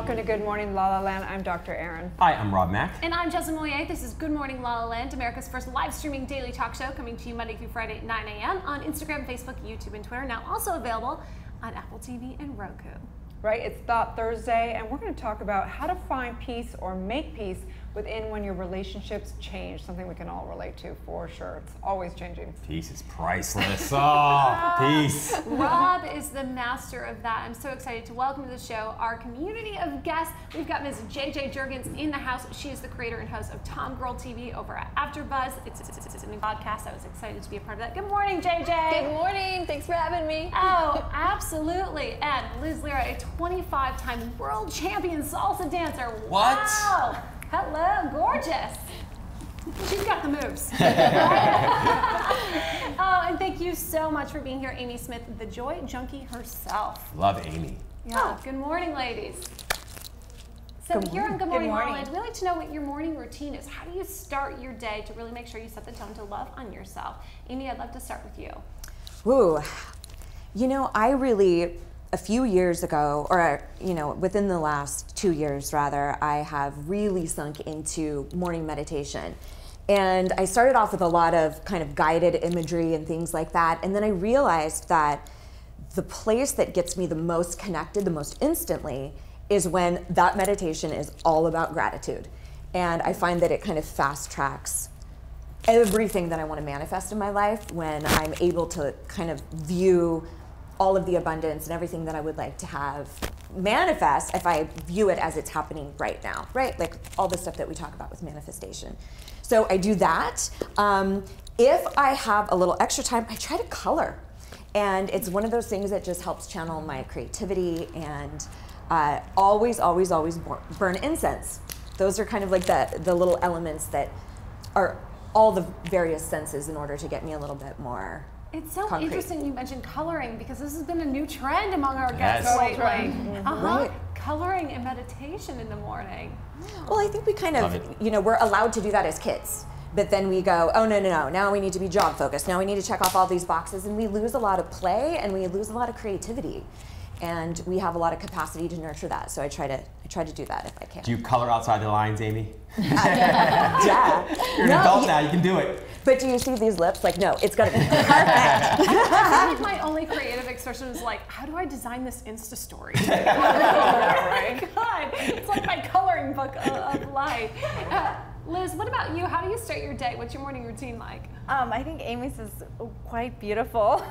welcome to Good Morning La La Land. I'm Dr. Erin. Hi, I'm Rob Mack. And I'm Jessamine Moyer. This is Good Morning La La Land, America's first live streaming daily talk show, coming to you Monday through Friday at 9 a.m. on Instagram, Facebook, YouTube, and Twitter. Now also available on Apple TV and Roku. Right, it's Thought Thursday, and we're going to talk about how to find peace or make peace within when your relationships change. Something we can all relate to for sure. It's always changing. Peace is priceless. Oh, peace. Rob is the master of that. I'm so excited to welcome to the show our community of guests. We've got Ms. JJ Jurgens in the house. She is the creator and host of Tom Girl TV over at AfterBuzz. It's a new podcast. I was excited to be a part of that. Good morning, JJ. Good morning. Thanks for having me. Oh, absolutely. And Liz Lira, a 25-time world champion salsa dancer. What? Wow. Hello, gorgeous. She's got the moves. Oh, and thank you so much for being here, Amy Smith, the joy junkie herself. Love Amy. Yeah. Good morning, ladies. So here on Good Morning La La Land, we like to know what your morning routine is. How do you start your day to really make sure you set the tone to love on yourself? Amy, I'd love to start with you. Ooh, you know, a few years ago, or within the last 2 years rather, I have really sunk into morning meditation. And I started off with a lot of kind of guided imagery and things like that. And then I realized that the place that gets me the most connected, the most instantly, is when that meditation is all about gratitude. And I find that it kind of fast tracks everything that I want to manifest in my life when I'm able to kind of view all of the abundance and everything that I would like to have manifest if I view it as it's happening right now, right? Like all the stuff that we talk about with manifestation. So I do that. If I have a little extra time, I try to color. And it's one of those things that just helps channel my creativity, and always burn incense. Those are kind of like the little elements that are all the various senses in order to get me a little bit more It's so concrete. Interesting you mentioned coloring, because this has been a new trend among our guests Yes. lately. Right. Coloring and meditation in the morning. Well, I think we kind of, we're allowed to do that as kids. But then we go, oh, no, now we need to be job focused. Now we need to check off all these boxes, and we lose a lot of play and we lose a lot of creativity. And we have a lot of capacity to nurture that. So I try to do that if I can. Do you color outside the lines, Amy? Yeah. You're an adult now, you can do it. But do you see these lips? Like, no, it's gotta be perfect. I feel like my only creative expression is like, how do I design this Insta story? Right? God, it's like my coloring book of life. Liz, what about you? How do you start your day? What's your morning routine like? I think Amy's is quite beautiful.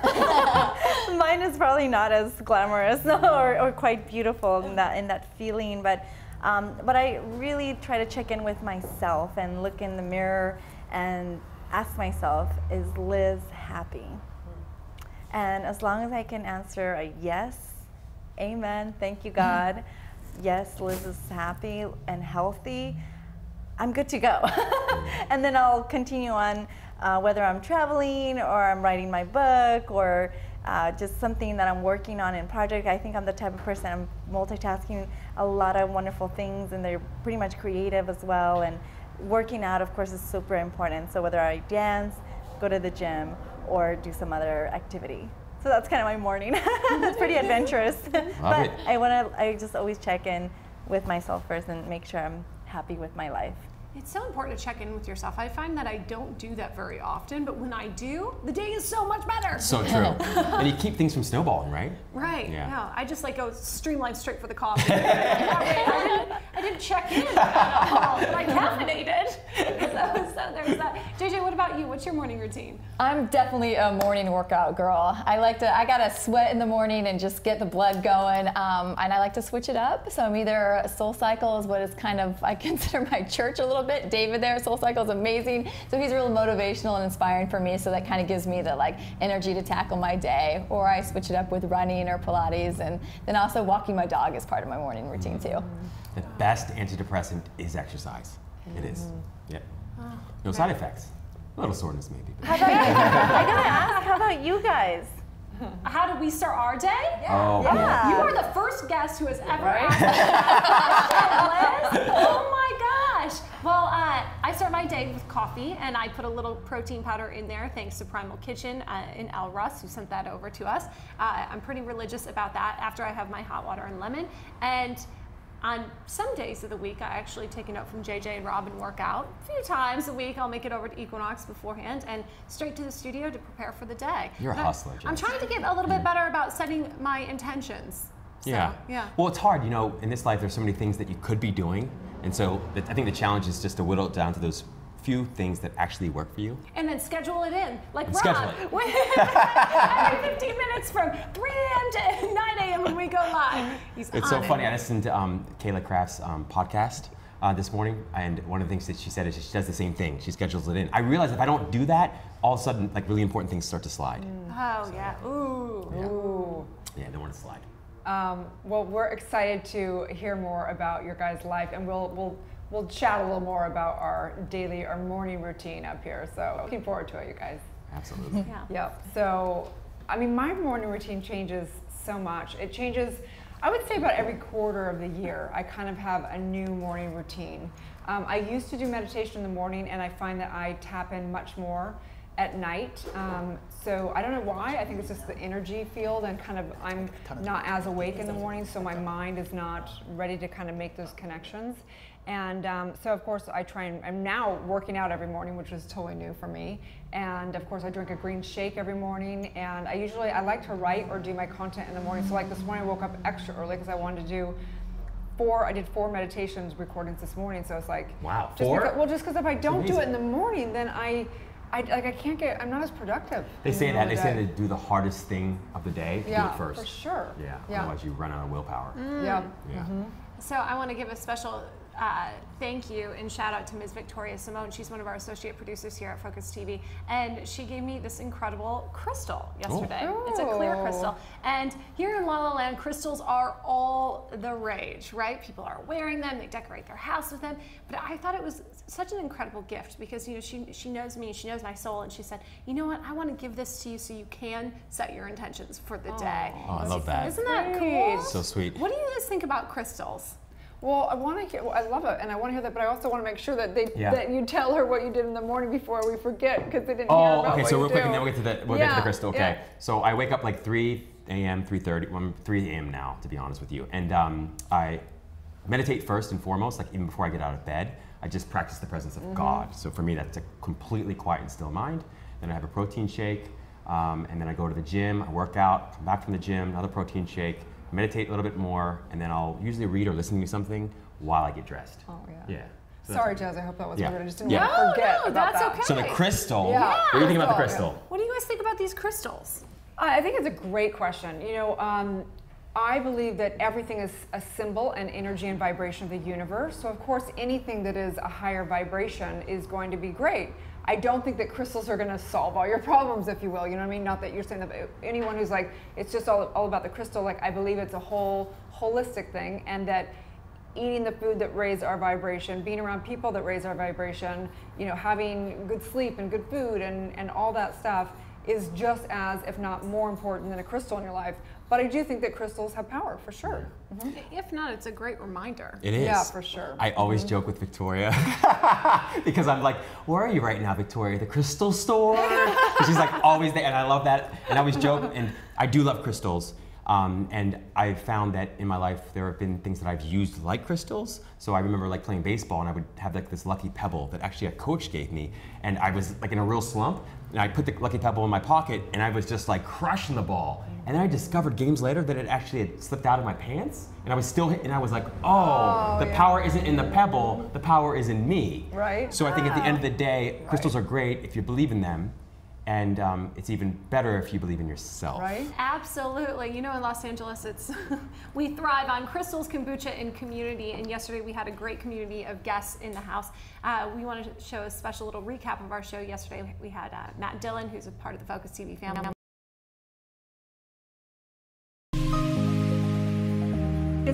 Mine is probably not as glamorous or quite beautiful in that feeling, but I really try to check in with myself and look in the mirror and ask myself, is Liz happy? And as long as I can answer a yes, amen, thank you God, yes, Liz is happy and healthy, I'm good to go. And then I'll continue on whether I'm traveling or I'm writing my book or just something that I'm working on in project. I think I'm the type of person, I'm multitasking a lot of wonderful things, and they're pretty much creative as well. And working out, of course, is super important. So whether I dance, go to the gym, or do some other activity. So that's kind of my morning. It's pretty adventurous. But I just always check in with myself first and make sure I'm happy with my life. It's so important to check in with yourself. I find that I don't do that very often, but when I do, the day is so much better. So true. And you keep things from snowballing, right? Right. Yeah. No, I just like go streamline straight for the coffee. I didn't check in at all, but I caffeinated. So there's that. JJ, what about you? What's your morning routine? I'm definitely a morning workout girl. I gotta sweat in the morning and just get the blood going. And I like to switch it up. So I'm either Soul Cycle is what is kind of, I consider my church a little bit. David there, Soul Cycle is amazing. So he's really motivational and inspiring for me. So that kind of gives me the energy to tackle my day. Or I switch it up with running or Pilates. And then also walking my dog is part of my morning routine too. The best antidepressant is exercise. It is. Yep. No side effects. A little soreness maybe. How about you? I gotta ask, how about you guys? How did we start our day? Oh, Yeah. You are the first guest who has ever asked that question, Liz. Oh my gosh. Well, I start my day with coffee, and I put a little protein powder in there, thanks to Primal Kitchen in El Russ, who sent that over to us. I'm pretty religious about that after I have my hot water and lemon. And On some days of the week, I actually take a note from JJ and Rob and work out. A few times a week, I'll make it over to Equinox beforehand and straight to the studio to prepare for the day. You're a hustler, I'm trying to get a little bit better about setting my intentions. So, yeah. Well, it's hard, you know, in this life, there's so many things that you could be doing. And so I think the challenge is just to whittle it down to those few things that actually work for you. And then schedule it in. Like And Rob, schedule every 15 minutes from 3 a.m. to 9 a.m. when we go live. It's so funny. I listened to Kayla Craft's podcast this morning, and one of the things that she said is she does the same thing. She schedules it in. I realize if I don't do that, all of a sudden, like really important things start to slide. Oh, yeah. Ooh. Yeah. Ooh. Yeah, they want to slide. Well, we're excited to hear more about your guys' life, and we'll chat a little more about our morning routine up here. So looking forward to it, you guys. Absolutely. Yeah. Yep. So, I mean, my morning routine changes so much. It changes, I would say, about every quarter of the year. I kind of have a new morning routine. I used to do meditation in the morning, and I find that I tap in much more at night. So I don't know why. I think it's just the energy field, and kind of I'm not as awake in the morning, so my mind is not ready to kind of make those connections. And so of course I try and I'm now working out every morning, which is totally new for me. And of course I drink a green shake every morning, and I like to write or do my content in the morning. So like this morning I woke up extra early because I wanted to do I did 4 meditations recordings this morning. So it's like, wow, 4? Just because if I don't do it in the morning, then I'm not as productive. They say that. They say to do the hardest thing of the day, do it first. For sure. Yeah. Otherwise you run out of willpower. Yeah. Yeah. So I want to give a special thank you and shout out to Ms. Victoria Simone. She's one of our associate producers here at Focus TV, and she gave me this incredible crystal yesterday. Oh. It's a clear crystal, and here in La La Land, crystals are all the rage, right? People are wearing them, they decorate their house with them, but I thought it was such an incredible gift because, you know, she knows me, she knows my soul, and she said, you know what, I want to give this to you so you can set your intentions for the day. Oh, I love that. Isn't that cool? So sweet. What do you guys think about crystals? Well, I love it, and I want to hear that, but I also want to make sure that that you tell her what you did in the morning before we forget, because they didn't hear about okay. what So you real quick, do. and then we'll get to the crystal. Okay. Yeah. So I wake up like 3 a.m., 3:30. Well, I'm 3 a.m. now, to be honest with you, and I meditate first and foremost. Like even before I get out of bed, I just practice the presence of God. So for me, that's a completely quiet and still mind. Then I have a protein shake, and then I go to the gym. I work out, come back from the gym, another protein shake, meditate a little bit more, and then I'll usually read or listen to something while I get dressed. Oh yeah. Yeah. So Sorry, Jazz. I hope that wasn't rude. I just didn't Yeah. want to forget No, about that's that. okay. So the crystal. Yeah. What do you think about the Crystal, crystal? What do you guys think about these crystals? I think it's a great question. You know, I believe that everything is a symbol and energy and vibration of the universe. So of course, anything that is a higher vibration is going to be great. I don't think that crystals are going to solve all your problems, if you will. You know what I mean? Not that you're saying that anyone who's like, it's just all about the crystal. Like, I believe it's a holistic thing, and that eating the food that raise our vibration, being around people that raise our vibration, you know, having good sleep and good food and all that stuff is just as, if not more important than a crystal in your life. But I do think that crystals have power, for sure. If not, it's a great reminder. It is. Yeah, for sure. I always joke with Victoria because I'm like, where are you right now, Victoria? The crystal store? And she's like always there, and I love that. And I always joke, and I do love crystals. And I found that in my life there have been things that I've used like crystals. So I remember like playing baseball, and I would have like this lucky pebble that actually a coach gave me, and I was like in a real slump, and I put the lucky pebble in my pocket, and I was just like crushing the ball. And then I discovered games later that it actually had slipped out of my pants, and I was still and I was like, the power isn't in the pebble, the power is in me. Right. So I think at the end of the day, crystals are great if you believe in them. And it's even better if you believe in yourself. Right? Absolutely. You know, in Los Angeles, we thrive on crystals, kombucha, and community. And yesterday we had a great community of guests in the house. We wanted to show a special little recap of our show yesterday. We had Matt Dillon, who's a part of the Focus TV family.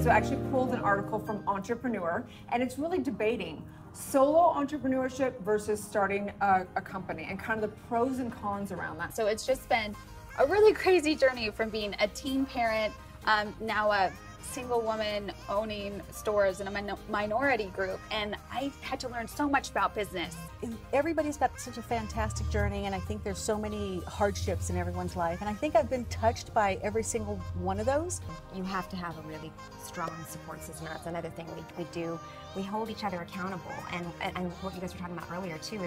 So I actually pulled an article from Entrepreneur, and it's really debating solo entrepreneurship versus starting a company, and kind of the pros and cons around that. So it's just been a really crazy journey from being a teen parent, now a single woman owning stores in a minority group, and I had to learn so much about business. Everybody's got such a fantastic journey, and I think there's so many hardships in everyone's life, and I think I've been touched by every single one of those. You have to have a really strong support system. That's another thing we do. We hold each other accountable, and what you guys were talking about earlier too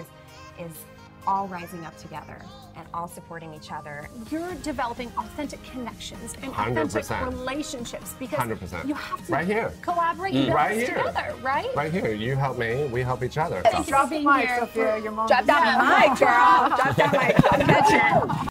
is all rising up together and all supporting each other. You're developing authentic connections and 100%. authentic relationships because 100%. you have to Right here. collaborate and build Right this here. together, right? Right here. You help me, we help each other. Thank you for being here. Sophia, your mom. Drop down the mic, girl. Drop down my catch.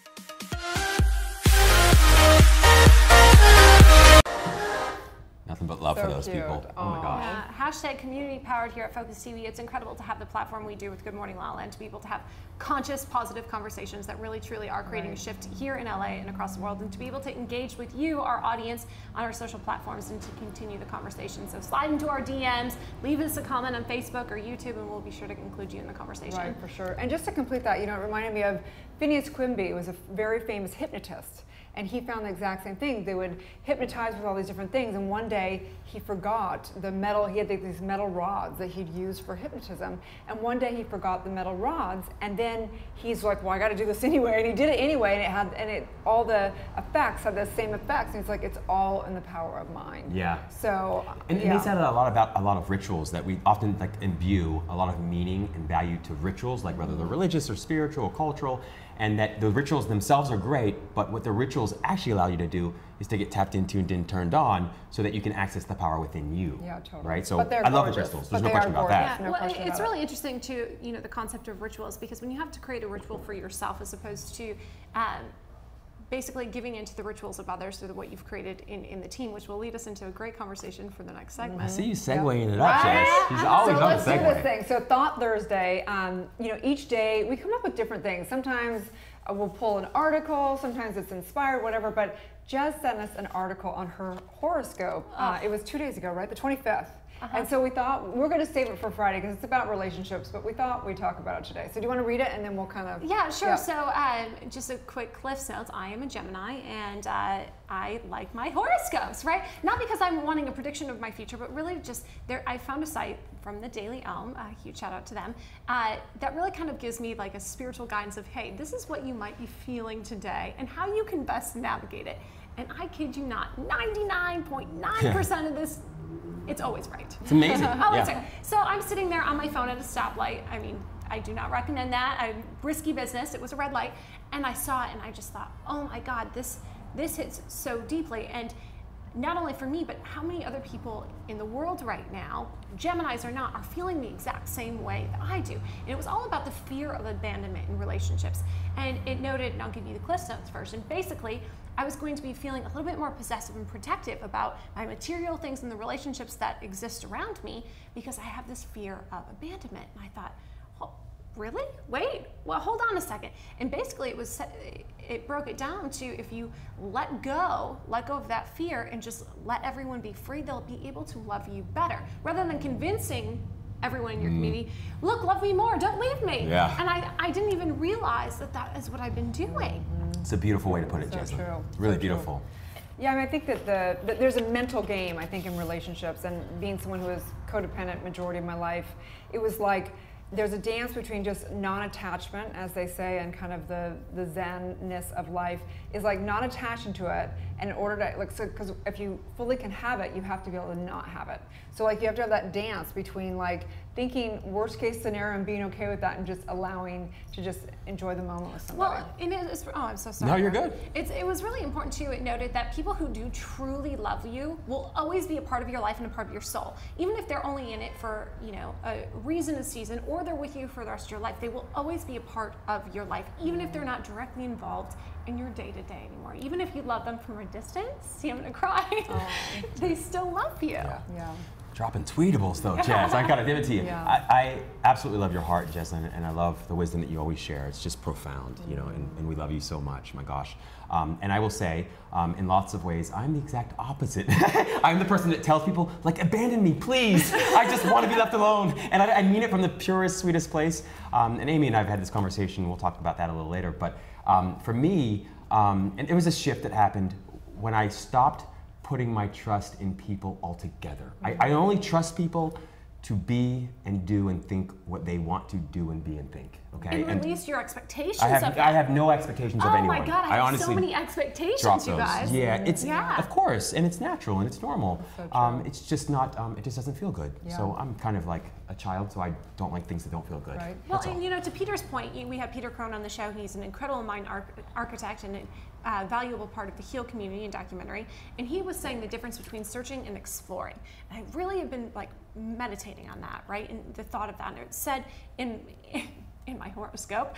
Nothing but love So for those cute. people. Oh my gosh. Hashtag community powered here at Focus TV. It's incredible to have the platform we do with Good Morning LaLa and to be able to have conscious, positive conversations that really, truly are creating a shift here in LA and across the world, and to be able to engage with you, our audience, on our social platforms and to continue the conversation. So slide into our DMs, leave us a comment on Facebook or YouTube, and we'll be sure to include you in the conversation. Right, for sure. And just to complete that, you know, it reminded me of Phineas Quimby, who was a very famous hypnotist. And he found the exact same thing. They would hypnotize with all these different things, and one day he forgot the metal. He had these metal rods that he'd used for hypnotism, and one day he forgot the metal rods, and then he's like, "Well, I got to do this anyway," and he did it anyway, and all the effects had the same effects. And it's like it's all in the power of mind. Yeah. So And they said a lot about a lot of rituals that we often like imbue a lot of meaning and value to rituals, like whether they're religious or spiritual or cultural, and that the rituals themselves are great, but what the rituals actually allow you to do is to get tapped into and turned on so that you can access the power within you. Yeah, totally. Right? So But they're I love the gorgeous. crystals. But There's no they question are about that. gorgeous. No well, question it's about really interesting to, you know, the concept of rituals, because when you have to create a ritual for yourself as opposed to basically giving into the rituals of others through what you've created in the team, which will lead us into a great conversation for the next segment. I see you segueing it up, Jess. She's always So on let's the do this segue. thing. So Thought Thursday, you know, each day we come up with different things. Sometimes we'll pull an article, sometimes it's inspired, whatever, but Jess sent us an article on her horoscope. It was 2 days ago, right? The 25th. And so we thought we're going to save it for Friday because it's about relationships, but we thought we'd talk about it today. So do you want to read it and then we'll kind of... Yeah, sure. Yep. So just a quick Cliff's Notes. I am a Gemini, and I like my horoscopes, right? Not because I'm wanting a prediction of my future, but really just there. I found a site from the Daily Elm, a huge shout out to them, that really kind of gives me like a spiritual guidance of, hey, this is what you might be feeling today and how you can best navigate it. And I kid you not, 99.9% of this, it's always right. It's amazing. Always Yeah. right. So I'm sitting there on my phone at a stoplight. I mean, I do not recommend that. Risky business. It was a red light, and I saw it, and I just thought, oh my God, this hits so deeply. And not only for me, but how many other people in the world right now, Geminis or not, are feeling the exact same way that I do. And it was all about the fear of abandonment in relationships. And it noted, and I'll give you the Cliff Notes version, basically, I was going to be feeling a little bit more possessive and protective about my material things and the relationships that exist around me because I have this fear of abandonment. And I thought, well, really? Wait, well, hold on a second. And basically it broke it down to, if you let go of that fear and just let everyone be free, they'll be able to love you better. Rather than convincing everyone in your community, look, love me more, don't leave me. Yeah. And I didn't even realize that is what I've been doing. It's a beautiful way to put it, Jess. true. Really So true. beautiful. Yeah, I mean, I think that that there's a mental game, I think, in relationships, and being someone who was codependent majority of my life, it was like there's a dance between just non-attachment, as they say, and kind of the zen-ness of life is like not attaching to it, and in order to, like, so, because if you fully can have it, you have to be able to not have it. So like you have to have that dance between like thinking worst case scenario and being okay with that and just allowing to just enjoy the moment with somebody. Well, and it's, oh, I'm so sorry. No, you're good. It was really important too. It noted that people who do truly love you will always be a part of your life and a part of your soul. Even if they're only in it for, you know, a reason, a season, or they're with you for the rest of your life, they will always be a part of your life, even if they're not directly involved in your day-to-day anymore. Even if you love them from a distance, see, I'm gonna cry, they still love you. Yeah. Dropping tweetables though, Jess. I gotta give it to you. Yeah. I absolutely love your heart, Jess, and I love the wisdom that you always share. It's just profound, you know, and we love you so much, my gosh. And I will say, in lots of ways, I'm the exact opposite. I'm the person that tells people, like, abandon me, please. I just want to be left alone. And I mean it from the purest, sweetest place. And Amy and I have had this conversation. We'll talk about that a little later. But for me, and it was a shift that happened when I stopped putting my trust in people altogether. I only trust people to be and do and think what they want to do and be and think. Okay. And release your expectations I of that. have no expectations of anyone. Oh my God, I have honestly so many expectations, drop you those. guys. Yeah, of course, and it's natural and it's normal. So it's just not. It just doesn't feel good. Yeah. So I'm kind of like a child, so I don't like things that don't feel good. Right. Well, and you know, to Peter's point, we have Peter Crone on the show. He's an incredible mind architect and a valuable part of the HEAL community and documentary. And he was saying the difference between searching and exploring. And I really have been like meditating on that, right? And the thought of that. And it said in my horoscope,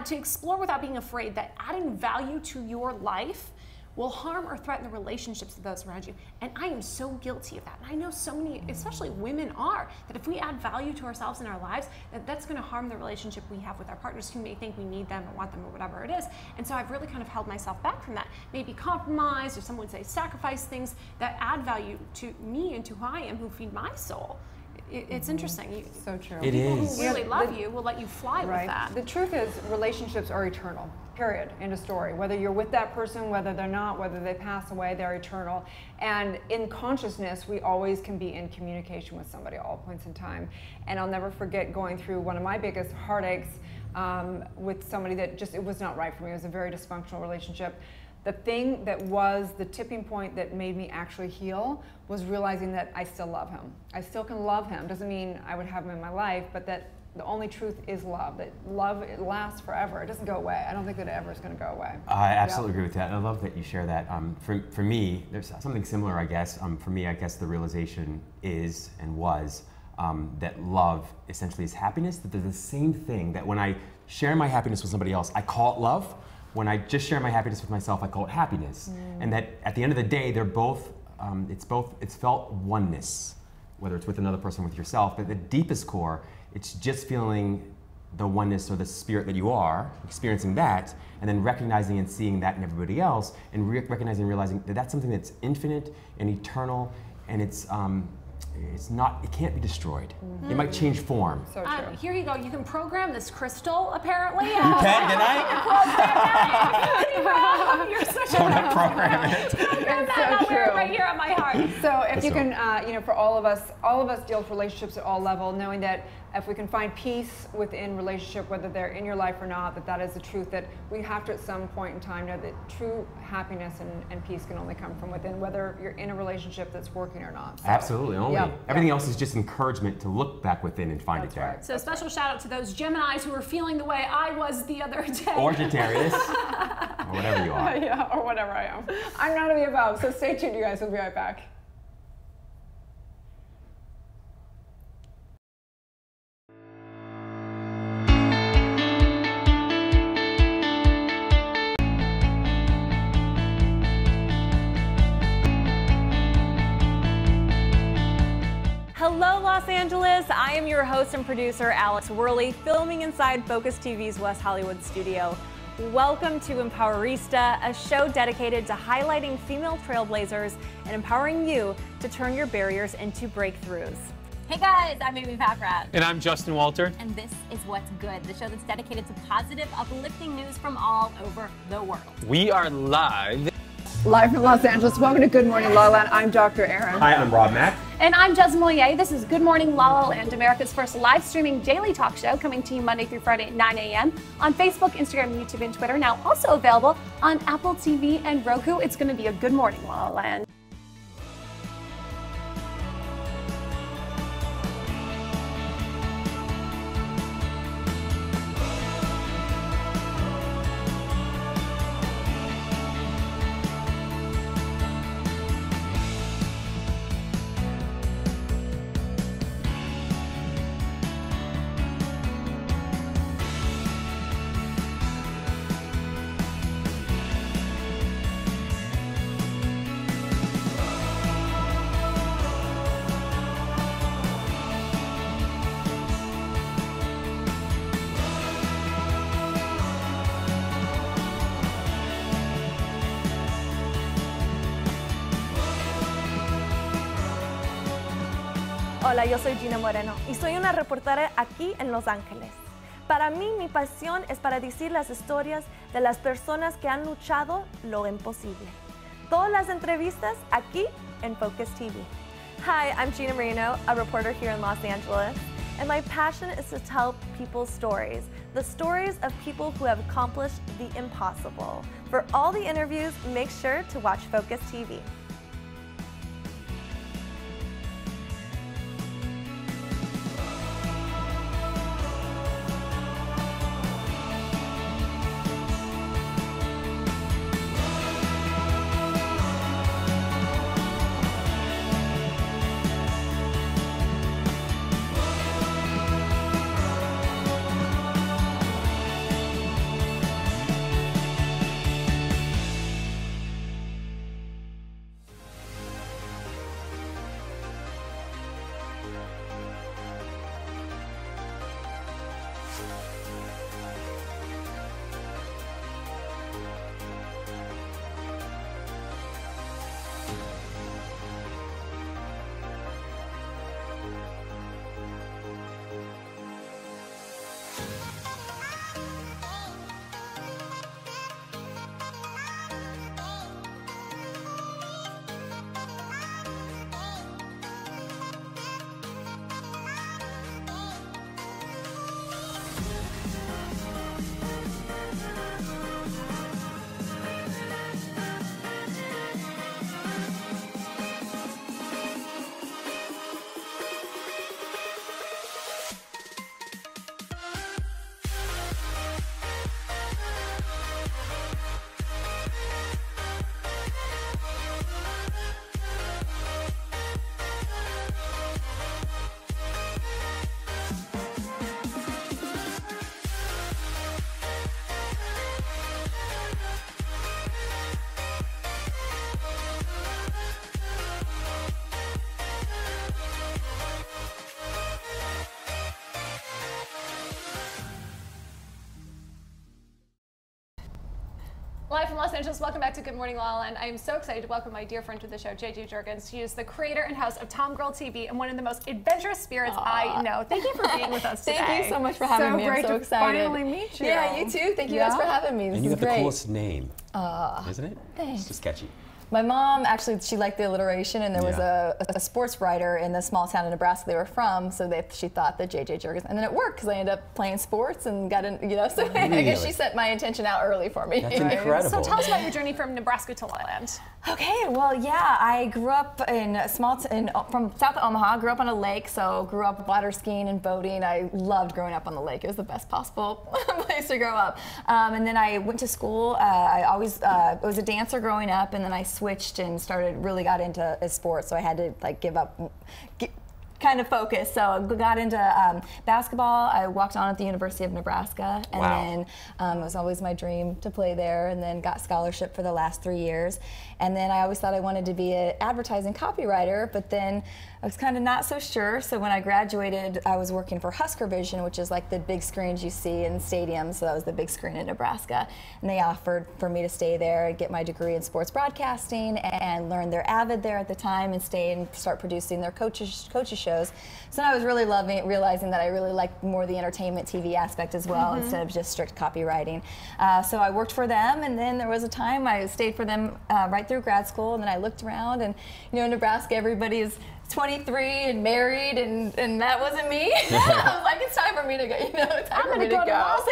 to explore without being afraid that adding value to your life will harm or threaten the relationships of those around you. And I am so guilty of that. And I know so many, especially women are, that if we add value to ourselves in our lives, that's gonna harm the relationship we have with our partners who may think we need them or want them or whatever it is. And so I've really kind of held myself back from that. Maybe compromise, or some would say sacrifice things that add value to me and to who I am, who feed my soul. It's interesting. So true. It People is. who really love you will let you fly with that. The truth is, relationships are eternal. Period. End of story. Whether you're with that person, whether they're not, whether they pass away, they're eternal. And in consciousness, we always can be in communication with somebody at all points in time. And I'll never forget going through one of my biggest heartaches with somebody that just, it was not right for me. It was a very dysfunctional relationship. The thing that was the tipping point that made me actually heal was realizing that I still love him. I still can love him. Doesn't mean I would have him in my life, but that the only truth is love. That love, it lasts forever. It doesn't go away. I don't think that it ever is going to go away. I absolutely agree with that. And I love that you share that. For me, there's something similar, I guess. For me, I guess the realization is and was that love essentially is happiness. That they're the same thing. That when I share my happiness with somebody else, I call it love. When I just share my happiness with myself, I call it happiness. And that at the end of the day, they're both, it's felt oneness, whether it's with another person or with yourself. But at the deepest core, it's just feeling the oneness or the spirit that you are, experiencing that, and then recognizing and seeing that in everybody else, and recognizing and realizing that that's something that's infinite and eternal, and it's not, it can't be destroyed. It might change form. So true. Here you go. You can program this crystal, apparently. You can, can I? You're such Don't a program it. I'll wear it right here on my heart. So if you can, you know, for all of us deal with relationships at all levels, knowing that if we can find peace within relationship, whether they're in your life or not, that is the truth, that we have to at some point in time know that true happiness and peace can only come from within, whether you're in a relationship that's working or not. So, Absolutely, only. Everything else is just encouragement to look back within and find it there. Right. So special shout out to those Geminis who are feeling the way I was the other day. Or Sagittarius, or whatever you are. Yeah, or whatever I am. I'm none of the above, so stay tuned, you guys. We'll be right back. Hello, Los Angeles. I am your host and producer, Alex Worley, filming inside Focus TV's West Hollywood studio. Welcome to Empowerista, a show dedicated to highlighting female trailblazers and empowering you to turn your barriers into breakthroughs. Hey guys, I'm Amy Packrat. And I'm Justin Walter. And this is What's Good, the show that's dedicated to positive, uplifting news from all over the world. We are live from Los Angeles. Welcome to Good Morning LaLaLand. I'm Dr. Erin. Hi, I'm Rob Mack. And I'm Jez Moyer. This is Good Morning LaLaLand, America's first live streaming daily talk show, coming to you Monday through Friday at 9 a.m. on Facebook, Instagram, YouTube, and Twitter. Now also available on Apple TV and Roku. It's going to be a Good Morning LaLaLand. Hola, yo soy Gina Moreno y soy una reportera aquí en Los Ángeles. Para mí, mi pasión es para decir las historias de las personas que han luchado lo imposible. todas las entrevistas aquí en Focus TV. Hi, I'm Gina Marino, a reporter here in Los Angeles, and my passion is to tell people's stories, the stories of people who have accomplished the impossible. For all the interviews, make sure to watch Focus TV. Live from Los Angeles, welcome back to Good Morning LaLa, and I am so excited to welcome my dear friend to the show, JJ Jurgens. She is the creator and host of Tom Girl TV and one of the most adventurous spirits I know. Thank you for being with us today. Thank you so much for having me. I'm so excited. Finally meet you. Yeah, you too. Thank you guys for having me. This And you is have great. the coolest name, isn't it? Thanks. It's just sketchy. My mom, actually, she liked the alliteration, and there was a sports writer in the small town in Nebraska they were from, so she thought that JJ Jurgens, and then it worked because I ended up playing sports and got in, so I guess she set my intention out early for me. That's incredible. So tell us about your journey from Nebraska to LALALAND. Okay, well, yeah, I grew up in from south of Omaha, grew up on a lake, so grew up water skiing and boating. I loved growing up on the lake. It was the best possible place to grow up. And then I went to school. I always was a dancer growing up, and then I switched and really got into sports, so I had to give up, kind of focus. So I got into basketball. I walked on at the University of Nebraska, and then it was always my dream to play there, and then got scholarship for the last 3 years. And then I always thought I wanted to be an advertising copywriter, but then I was kind of not so sure. So when I graduated, I was working for Husker Vision, which is like the big screens you see in stadiums. So that was the big screen in Nebraska. And they offered for me to stay there and get my degree in sports broadcasting and learn their Avid there at the time and stay and start producing their coaches shows. So I was really realizing that I really liked more the entertainment TV aspect as well instead of just strict copywriting. So I worked for them, and then there was a time I stayed for them right through grad school, and then I looked around, and in Nebraska everybody is 23 and married, and that wasn't me. I was like, it's time for me to go. It's time for me to go.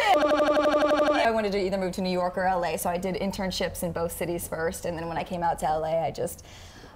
I wanted to either move to New York or LA, so I did internships in both cities first, and then when I came out to LA, I just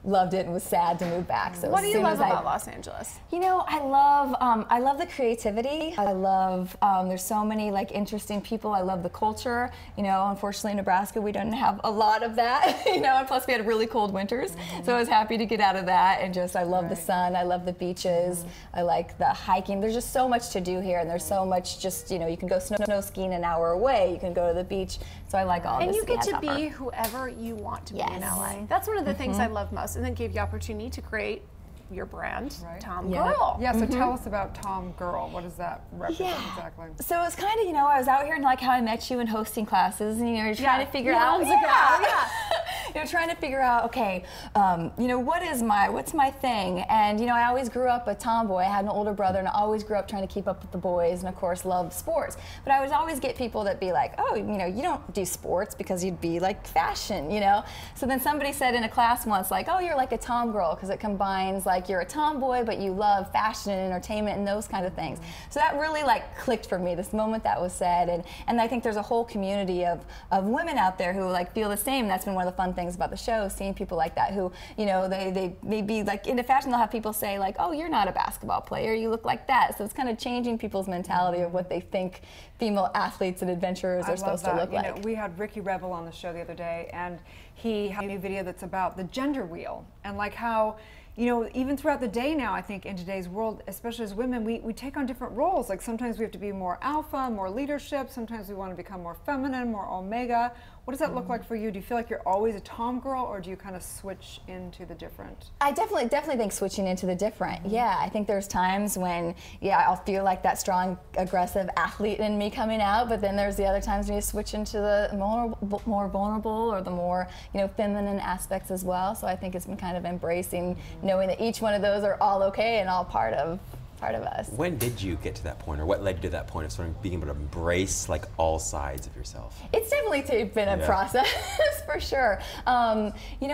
loved it and was sad to move back. So what do you love about Los Angeles? I love the creativity. I love there's so many interesting people. I love the culture. Unfortunately in Nebraska we don't have a lot of that. And plus we had really cold winters. So I was happy to get out of that, and I love the sun. I love the beaches. I like the hiking. There's just so much to do here, and there's so much you can go snow skiing an hour away. You can go to the beach. So I like all this. And you get to be whoever you want to be in LA. That's one of the things I love most. And then gave you opportunity to create your brand, Tom Girl. Yeah, so tell us about Tom Girl. What does that represent exactly? So it's kind of, I was out here and like how I met you and hosting classes, and you're trying to figure out. trying to figure out, okay, what's my thing? And I always grew up a tomboy. I had an older brother, and I always grew up trying to keep up with the boys, and of course loved sports. But I would always get people that be like, oh, you don't do sports because you'd be like fashion, So then somebody said in a class once, like, oh, you're like a tom girl because it combines like you're a tomboy, but you love fashion and entertainment and those kind of things. So that really like clicked for me this moment that was said, and I think there's a whole community of women out there who like feel the same. That's been one of the fun things about the show, seeing people like that who, they may be like into fashion. They'll have people say like, oh, you're not a basketball player, you look like that. So it's kind of changing people's mentality of what they think female athletes and adventurers are supposed to look like. We had Ricky Rebel on the show the other day, and he had a new video that's about the gender wheel and like how, even throughout the day now, I think in today's world, especially as women, we take on different roles. Like sometimes we have to be more alpha, more leadership. Sometimes we want to become more feminine, more omega. What does that look like for you? Do you feel like you're always a tom girl, or do you kind of switch into the different? I definitely think switching into the different. Yeah, I think there's times when, I'll feel like that strong, aggressive athlete in me coming out, but then there's the other times when you switch into the more vulnerable or the more, feminine aspects as well. So I think it's been kind of embracing, knowing that each one of those are all okay and all part of us. When did you get to that point, or what led you to that point of sort of being able to embrace like all sides of yourself? It's definitely been a process for sure. And you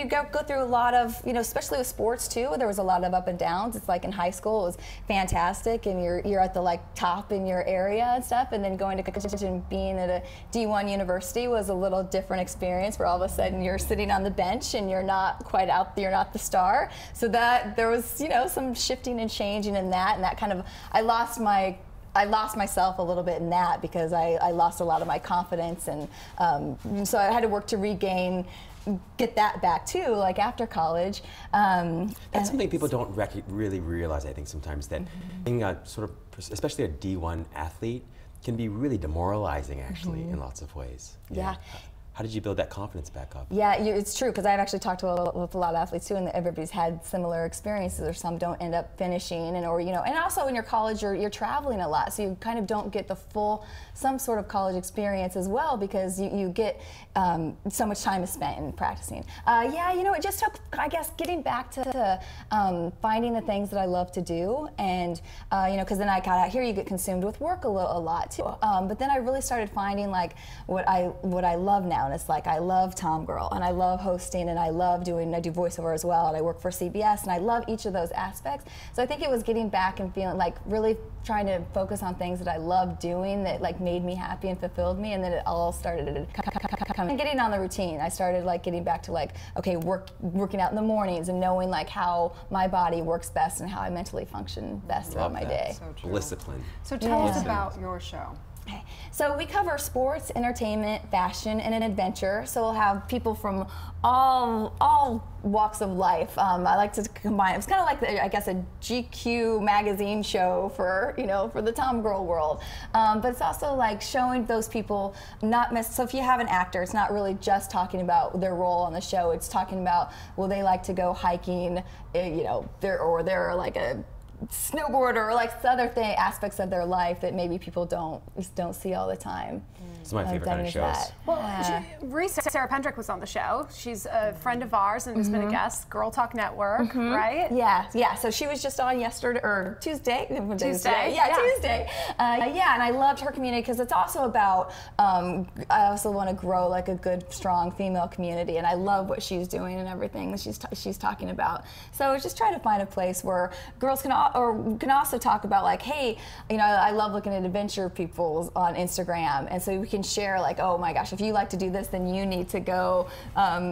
go through a lot of, especially with sports too, there was a lot of up and downs. It's like in high school, it was fantastic, and you're at the like top in your area and stuff, and then going to college and being at a D1 university was a little different experience, where all of a sudden you're sitting on the bench and you're not quite out, you're not the star. So that there was, some shifting and changing in that, and that kind of, I lost myself a little bit in that because I lost a lot of my confidence, and so I had to work to get that back too, like after college. That's something people don't really realize, I think, sometimes, that being a sort of, especially a D1 athlete, can be really demoralizing actually in lots of ways. Yeah. How did you build that confidence back up? Yeah, it's true, because I've actually talked with a lot of athletes too, and everybody's had similar experiences, or some don't end up finishing, and also in your college you're traveling a lot, so you kind of don't get the full, some sort of college experience as well, because you get so much time is spent in practicing. It just took, I guess, getting back to finding the things that I love to do, and because then I got out here, you get consumed with work a lot too. But then I really started finding like what I love now. And it's like, I love Tom Girl, and I love hosting, and I do voiceover as well, and I work for CBS, and I love each of those aspects. So I think it was getting back and feeling like really trying to focus on things that I loved doing, that like made me happy and fulfilled me, and then it all started coming. And getting on the routine, I started like getting back to like, okay, working out in the mornings and knowing like how my body works best and how I mentally function best throughout my day. So discipline. So tell us about your show. Okay. So we cover sports, entertainment, fashion, and an adventure. So we'll have people from all walks of life. I like to combine. It's kind of like, I guess, a GQ magazine show for the Tom Girl world. But it's also like showing those people so if you have an actor, it's not really just talking about their role on the show. It's talking about, will they like to go hiking, they're like a snowboarder, or like other aspects of their life that maybe people don't see all the time. It's my favorite kind of shows. Well, recently Sarah Pendrick was on the show. She's a friend of ours and has been a guest, Girl Talk Network, right? Yeah. So she was just on yesterday, or Tuesday. Tuesday. Yeah, Tuesday. And I loved her community because it's also about, I also want to grow like a good, strong female community, and I love what she's doing and everything that she's talking about. So just try to find a place where girls can also talk about like, hey, I love looking at adventure people on Instagram, and so we can share like, oh my gosh, if you like to do this, then you need to go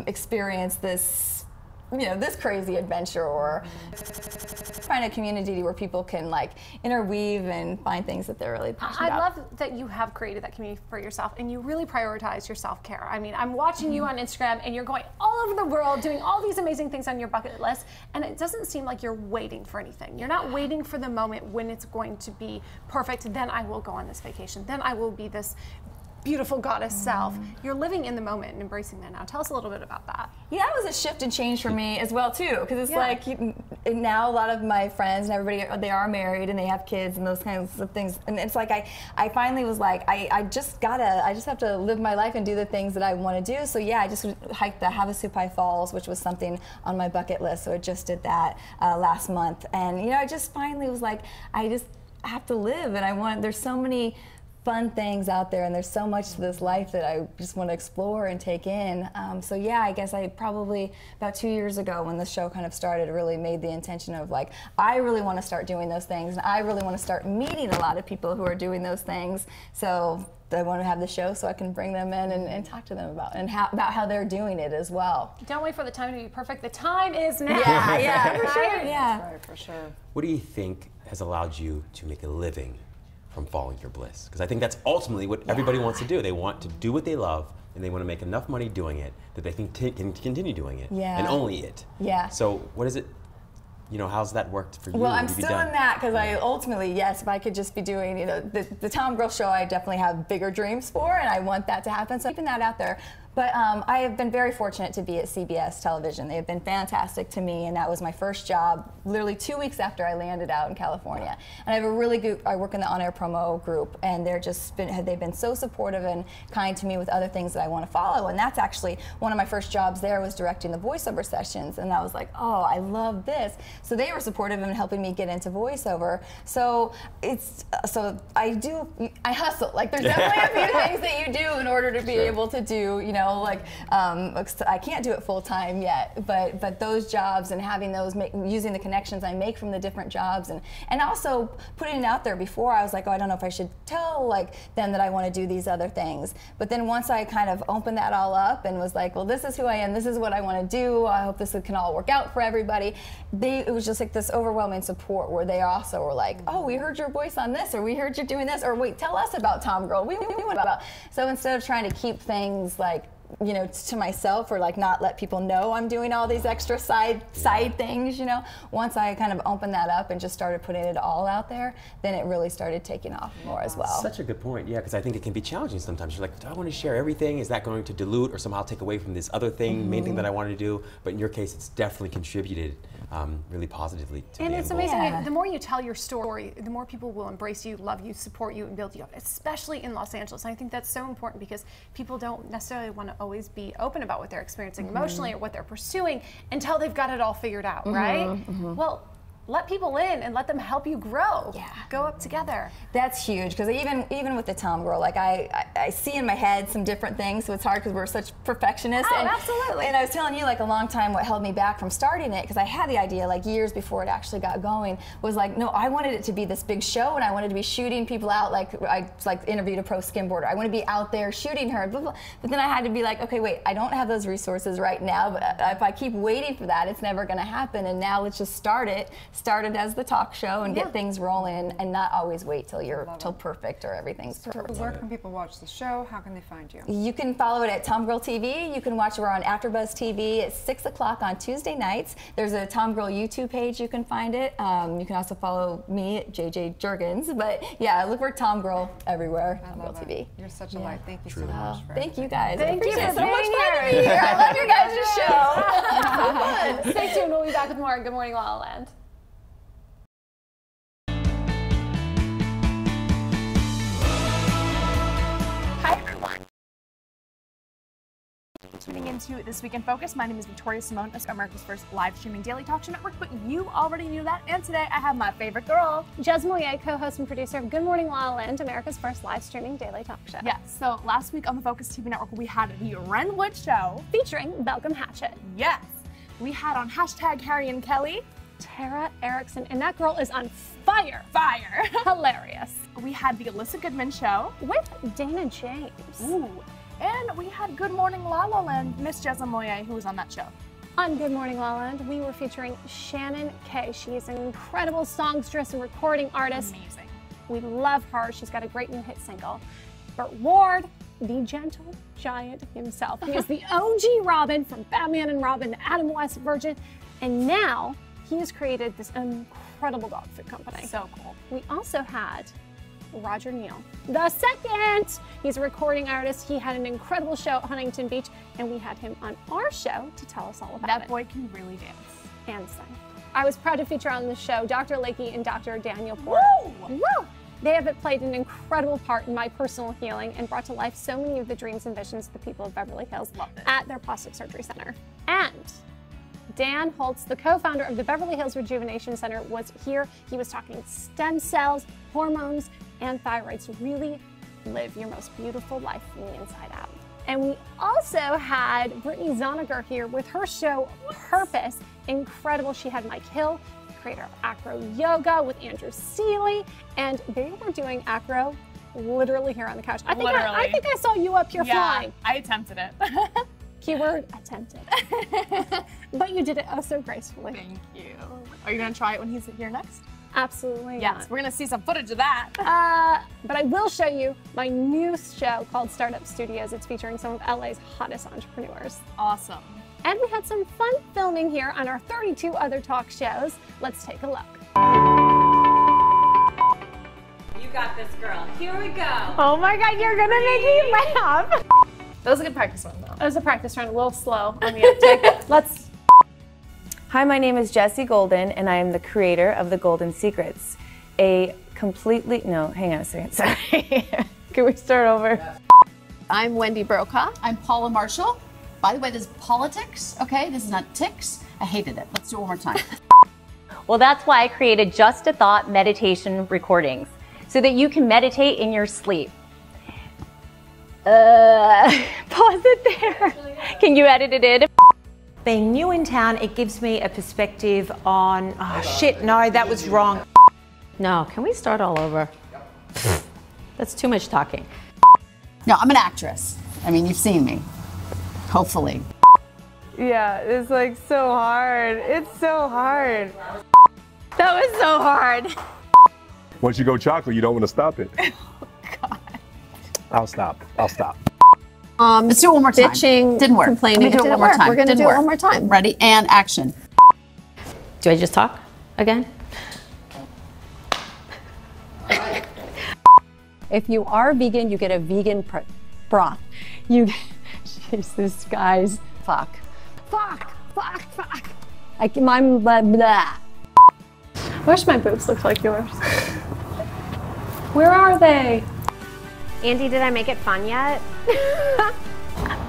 experience this, this crazy adventure, or find a community where people can like interweave and find things that they're really passionate about. I love that you have created that community for yourself, and you really prioritize your self-care. I mean, I'm watching you on Instagram, and you're going all over the world doing all these amazing things on your bucket list, and it doesn't seem like you're waiting for anything. You're not waiting for the moment when it's going to be perfect. Then I will go on this vacation. Then I will be this beautiful goddess self. You're living in the moment and embracing that now. Tell us a little bit about that. Yeah, that was a shift and change for me as well too, because it's like now a lot of my friends and everybody, they are married and they have kids and those kinds of things, and it's like I finally was like I just have to live my life and do the things that I want to do. So yeah, I just hiked the Havasupai Falls, which was something on my bucket list. So I just did that last month, and you know, I just finally was like, I just have to live, and there's so many fun things out there, and there's so much to this life that I just want to explore and take in. So yeah, I guess I probably about 2 years ago when the show kind of started, really made the intention of like, I really want to start doing those things, and I really want to start meeting a lot of people who are doing those things. So I want to have the show so I can bring them in and talk to them about how they're doing it as well. Don't wait for the time to be perfect. The time is now. Yeah, for sure. Yeah. That's right, for sure. What do you think has allowed you to make a living from following your bliss? Because I think that's ultimately what everybody wants to do. They want to do what they love, and they want to make enough money doing it that they can continue doing it, and only it. Yeah. So what is it, you know, how's that worked for you? Well, I'm still in that, because I ultimately, yes, if I could just be doing, you know, the Tom Girl show, I definitely have bigger dreams for, and I want that to happen, so keeping that out there. But I have been very fortunate to be at CBS television. They have been fantastic to me, and that was my first job literally 2 weeks after I landed out in California. And I have a really good, I work in the on-air promo group, and they've been so supportive and kind to me with other things that I want to follow. And that's actually one of my first jobs there, was directing the voiceover sessions, and I was like, oh, I love this. So they were supportive in helping me get into voiceover. So I hustle. Like, there's definitely a few things that you do in order to be able to do, you know, like I can't do it full time yet, but those jobs and having those, using the connections I make from the different jobs, and also putting it out there. Before I was like, oh, I don't know if I should tell like them that I want to do these other things. But then once I kind of opened that all up and was like, well, this is who I am, this is what I want to do, I hope this can all work out for everybody. It was just like this overwhelming support, where they also were like, oh, we heard your voice on this, or we heard you doing this, or wait, tell us about Tom Girl. We knew about. So instead of trying to keep things like, you know, to myself, or like not let people know I'm doing all these extra side things, you know, once I kind of opened that up and just started putting it all out there, then it really started taking off more as well. Such a good point, yeah, because I think it can be challenging sometimes. You're like, do I want to share everything? Is that going to dilute or somehow take away from this other thing, main thing that I wanted to do? But in your case, it's definitely contributed really positively to And the it's end goal. amazing. The more you tell your story, the more people will embrace you, love you, support you, and build you up, especially in Los Angeles. And I think that's so important, because people don't necessarily want to always be open about what they're experiencing emotionally or what they're pursuing until they've got it all figured out, right? Well, let people in and let them help you grow. Yeah. Go up together. That's huge, because even with the Tom Girl, like I see in my head some different things, so it's hard because we're such perfectionists. Oh, absolutely. And I was telling you, like, a long time what held me back from starting it, because I had the idea like years before it actually got going, was like, no, I wanted it to be this big show, and I wanted to be shooting people out. Like, I interviewed a pro skimboarder. I want to be out there shooting her, blah, blah. But then I had to be like, okay, wait, I don't have those resources right now, but if I keep waiting for that, it's never going to happen. And now let's just start it as the talk show and get things rolling, and not always wait till perfect or everything's perfect. Where can people watch the show? How can they find you? You can follow it at Tom Girl TV. You can watch it on AfterBuzz TV at 6 o'clock on Tuesday nights. There's a Tom Girl YouTube page. You can find it. You can also follow me at JJ Jurgens. But yeah, look for Tom Girl everywhere. Tom Girl TV. You're such a light. Thank you so much. Thank you guys. Thank you for so being much fun here. here. I love your guys' show. Stay tuned. We'll be back with more Good Morning La La Land. Tuning into This Week in Focus. My name is Victoria Simone, America's first live streaming daily talk show network, but you already knew that. And today I have my favorite girl, Jez Moye, co-host and producer of Good Morning La La Land, America's first live streaming daily talk show. Yes, so last week on the Focus TV network, we had the Renwood Show featuring Malcolm Hatchett. Yes, we had on hashtag Harry and Kelly, Tara Erickson, and that girl is on fire. Fire. Hilarious. We had the Alyssa Goodman Show with Dana James. Ooh. And we had Good Morning La La Land, Miss Jez Moye, who was on that show. On Good Morning La La Land, we were featuring Shannon Kay. She is an incredible songstress and recording artist. Amazing. We love her. She's got a great new hit single. Burt Ward, the gentle giant himself. He is the OG Robin from Batman and Robin, Adam West Virgin, and now he has created this incredible dog food company. So cool. We also had Roger Neal the second. He's a recording artist. He had an incredible show at Huntington Beach, and we had him on our show to tell us all about it. That boy can really dance. And sing. I was proud to feature on the show Dr. Lakey and Dr. Daniel Porter. Woo! Woo! They have played an incredible part in my personal healing and brought to life so many of the dreams and visions of the people of Beverly Hills at their plastic surgery center. And Dan Holtz, the co-founder of the Beverly Hills Rejuvenation Center, was here. He was talking stem cells, hormones, and thyroid to really live your most beautiful life from the inside out. And we also had Brittany Zoniger here with her show Purpose. Incredible. She had Mike Hill, creator of Acro Yoga, with Andrew Seeley, and they were doing acro literally here on the couch. I think I saw you up here flying. I attempted it. Keyword attempted. But you did it oh so gracefully. Thank you. Are you gonna try it when he's here next? Absolutely. Yes, not. we're gonna see some footage of that. But I will show you my new show called Startup Studios. It's featuring some of LA's hottest entrepreneurs. Awesome. And we had some fun filming here on our 32 other talk shows. Let's take a look. You got this, girl. Here we go. Oh my God, you're gonna make me laugh. That was a good practice run, though. It was a practice run, a little slow on the uptake. Let's. Hi, my name is Jessie Golden, and I am the creator of The Golden Secrets. No, hang on a second, sorry. Can we start over? I'm Wendy Brokaw. I'm Paula Marshall. By the way, this is politics, okay? This is not ticks. I hated it. Let's do it one more time. Well, that's why I created Just a Thought meditation recordings, so that you can meditate in your sleep. Pause it there. Can you edit it in? Being new in town, it gives me a perspective on, oh shit, no, that was wrong. No, can we start all over? That's too much talking. No, I'm an actress. I mean, you've seen me. Hopefully. Yeah, it's like so hard. It's so hard. That was so hard. Once you go chocolate, you don't want to stop it. Oh, God. I'll stop. Let's do it one more time. Bitching, Didn't work. complaining. Let me do it one more time. We're going to do it one more time. Ready? And action. Do I just talk again? If you are vegan, you get a vegan broth. Jesus, guys. Fuck. I'm blah, blah. I wish my boobs looked like yours. Where are they? Andy, did I make it fun yet?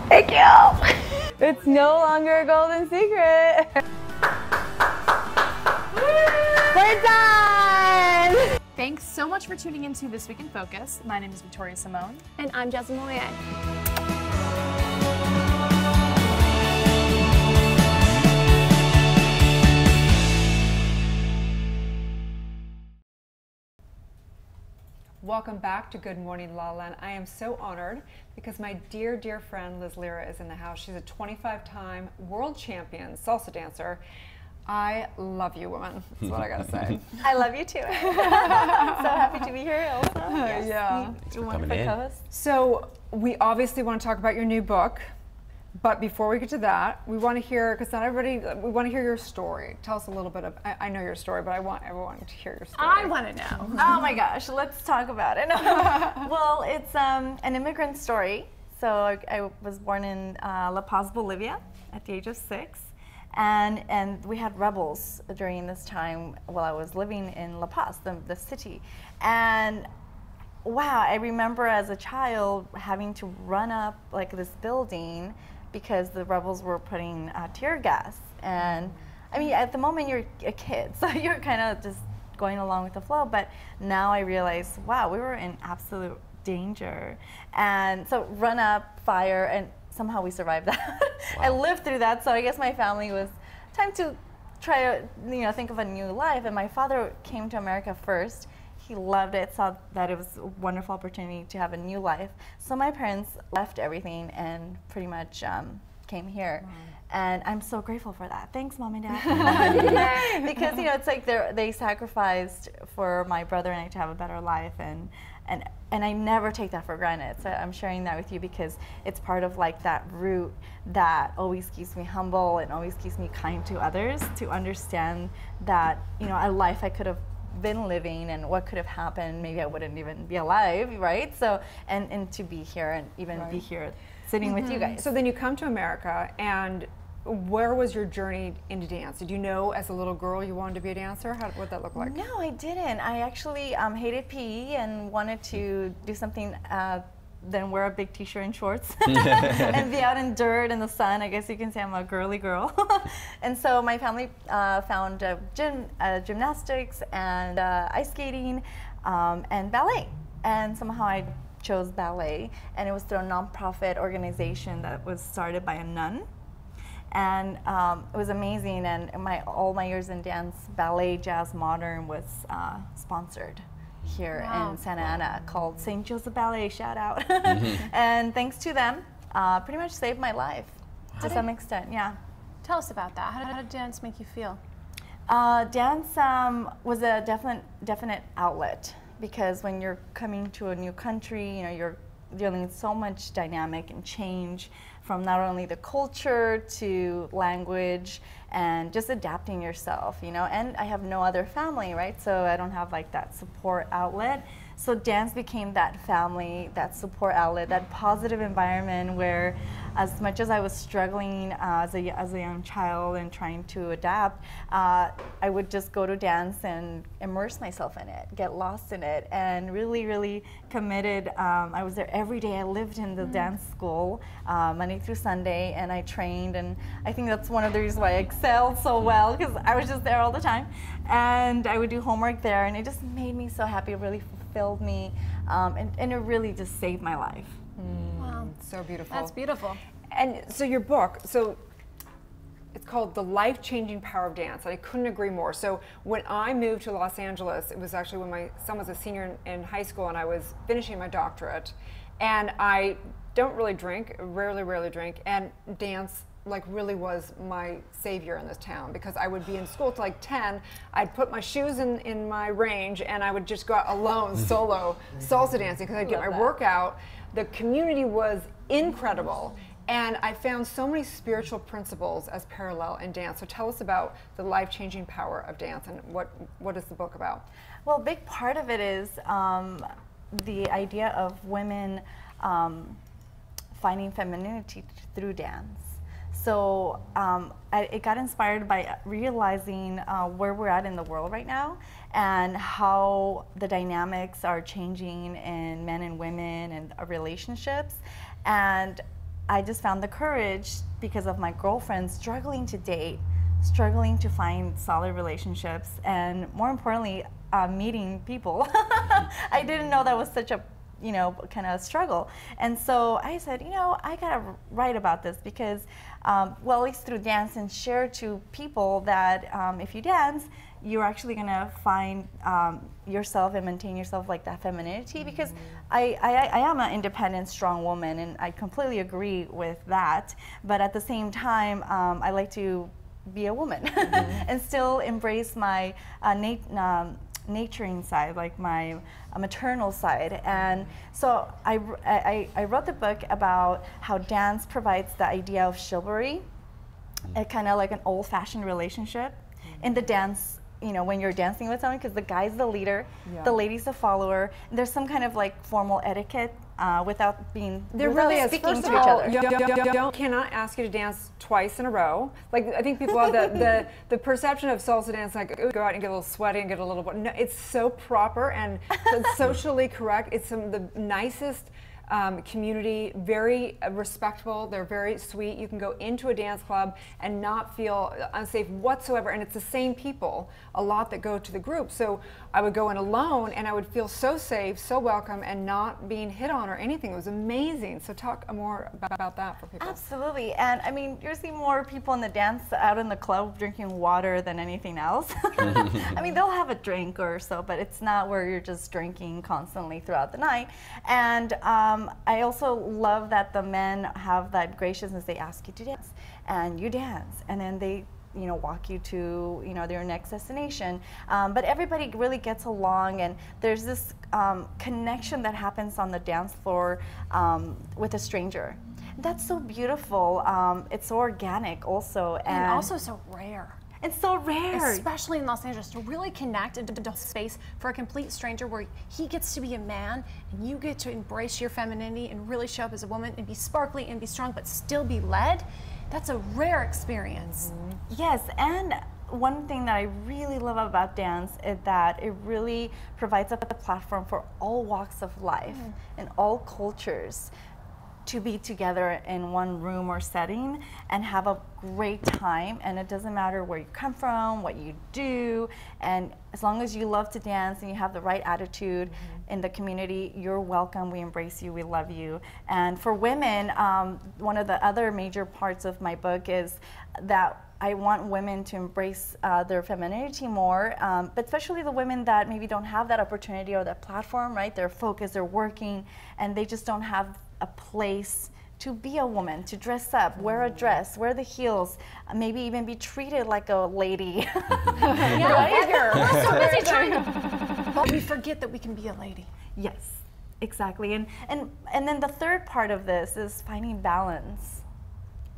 Thank you. It's no longer a golden secret. We're done. Thanks so much for tuning into This Week in Focus. My name is Victoria Simone. And I'm Jessamine Moyer. Welcome back to Good Morning LaLaLand. I am so honored because my dear, dear friend Liz Lira is in the house. She's a 25-time world champion salsa dancer. I love you, woman. That's what I gotta say. I love you too. I'm so happy to be here also. Yes. Yeah. You wonderful co-host. So we obviously want to talk about your new book, but before we get to that, we want to hear, because not everybody, we want to hear your story. Tell us a little bit of, I know your story, but I want everyone to hear your story. I want to know. Oh my gosh, let's talk about it. Well, it's an immigrant story. So I was born in La Paz, Bolivia at the age of 6. And we had rebels during this time while I was living in La Paz, the city. And wow, I remember as a child having to run up like this building because the rebels were putting tear gas. And I mean, at the moment you're a kid, so you're kind of just going along with the flow. But now I realize, wow, we were in absolute danger. And so run up, fire, and somehow we survived that. Wow. I lived through that, so I guess my family was time to try to think of a new life. And my father came to America first. He loved it, saw that it was a wonderful opportunity to have a new life. So my parents left everything and pretty much came here. Wow. And I'm so grateful for that. Thanks, Mom and Dad. Because it's like they sacrificed for my brother and I to have a better life, and I never take that for granted. So I'm sharing that with you because it's part of like that root that always keeps me humble and always keeps me kind to others, to understand that a life I could have been living and what could have happened. Maybe I wouldn't even be alive, right? So, and to be here and even be here sitting with you guys. So then you come to America, and where was your journey into dance? Did you know as a little girl you wanted to be a dancer? What did that look like? No, I didn't. I actually hated PE and wanted to do something than wear a big t-shirt and shorts and be out in dirt in the sun. I guess you can say I'm a girly girl. And so my family found gymnastics and ice skating and ballet. And somehow I chose ballet, and it was through a nonprofit organization that was started by a nun. And it was amazing, and all my years in dance, ballet, jazz, modern was sponsored here in Santa Ana, called St. Joseph Ballet, shout out. And thanks to them, pretty much saved my life to some extent, yeah. Tell us about that. How did dance make you feel? Dance was a definite outlet, because when you're coming to a new country, you know, you're dealing with so much dynamic and change, from not only the culture to language and just adapting yourself, you know. And I have no other family, right? So I don't have like that support outlet. So dance became that family, that support outlet, that positive environment where, as much as I was struggling as a young child and trying to adapt, I would just go to dance and immerse myself in it, get lost in it, and really, really committed. I was there every day. I lived in the dance school Monday through Sunday, and I trained, and I think that's one of the reasons why I excelled so well, because I was just there all the time. And I would do homework there, and it just made me so happy. It really fulfilled me, and it really just saved my life. Wow, so beautiful. That's beautiful. And so your book, it's called The Life-Changing Power of Dance, and I couldn't agree more. So when I moved to Los Angeles, it was actually when my son was a senior in high school, and I was finishing my doctorate. And I don't really drink, rarely drink, and dance like really was my savior in this town, because I would be in school till like 10, I'd put my shoes in my range, and I would just go out alone, solo, salsa dancing, because I'd get my workout. The community was incredible, and I found so many spiritual principles as parallel in dance. So tell us about the life-changing power of dance, and what is the book about? Well, a big part of it is the idea of women finding femininity through dance. So it got inspired by realizing where we're at in the world right now, and how the dynamics are changing in men and women and relationships. And I just found the courage, because of my girlfriends struggling to date, struggling to find solid relationships, and more importantly, meeting people. I didn't know that was such a kind of struggle. And so I said, I gotta write about this, because, well, at least through dance, and share to people that if you dance, you're actually gonna find yourself and maintain yourself, like that femininity. Because I am an independent, strong woman, and I completely agree with that. But at the same time, I like to be a woman and still embrace my nurturing side, like my maternal side. And so I wrote the book about how dance provides the idea of chivalry, kind of like an old-fashioned relationship in the dance. When you're dancing with someone, because the guy's the leader, the lady's the follower, and there's some kind of like formal etiquette without being speaking to each other. You cannot ask you to dance twice in a row. Like, I think people have the perception of salsa dance, like, ooh, go out and get a little sweaty and get a little. No, it's so proper and socially correct. It's some of the nicest community, very respectful. They're very sweet. You can go into a dance club and not feel unsafe whatsoever, and it's the same people a lot that go to the group. So I would go in alone, and I would feel so safe, so welcome, and not being hit on or anything. It was amazing. So talk more about that for people. Absolutely. And I mean, you see more people in the dance out in the club drinking water than anything else. I mean, they'll have a drink or so, but it's not where you're just drinking constantly throughout the night. And I also love that the men have that graciousness. They ask you to dance, and you dance, and then they walk you to their next destination. But everybody really gets along, and there's this connection that happens on the dance floor with a stranger. That's so beautiful. It's so organic also, and also so rare. It's so rare. Especially in Los Angeles, to really connect into the space for a complete stranger where he gets to be a man and you get to embrace your femininity and really show up as a woman and be sparkly and be strong but still be led. That's a rare experience. Yes, and one thing that I really love about dance is that it really provides a platform for all walks of life and all cultures to be together in one room or setting and have a great time. And it doesn't matter where you come from, what you do, and as long as you love to dance and you have the right attitude in the community, you're welcome, we embrace you, we love you. And for women, one of the other major parts of my book is that I want women to embrace their femininity more, but especially the women that maybe don't have that opportunity or that platform, right? They're focused, they're working, and they just don't have a place to be a woman, to dress up, wear a dress, wear the heels, maybe even be treated like a lady. We're so busy trying to, but we forget that we can be a lady. Yes, exactly. And then the third part of this is finding balance.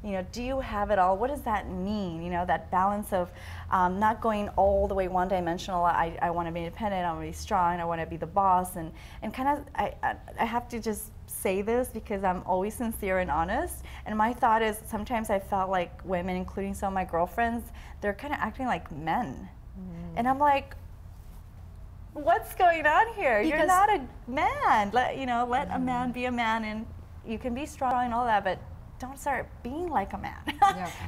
You know, do you have it all? What does that mean? You know, that balance of not going all the way one-dimensional. I want to be independent, I want to be strong, I want to be the boss, and kind of, I have to just say this because I'm always sincere and honest. And my thought is sometimes I felt like women, including some of my girlfriends, they're kind of acting like men. And I'm like, what's going on here? You're not a man. Let a man be a man, and you can be strong and all that, but don't start being like a man.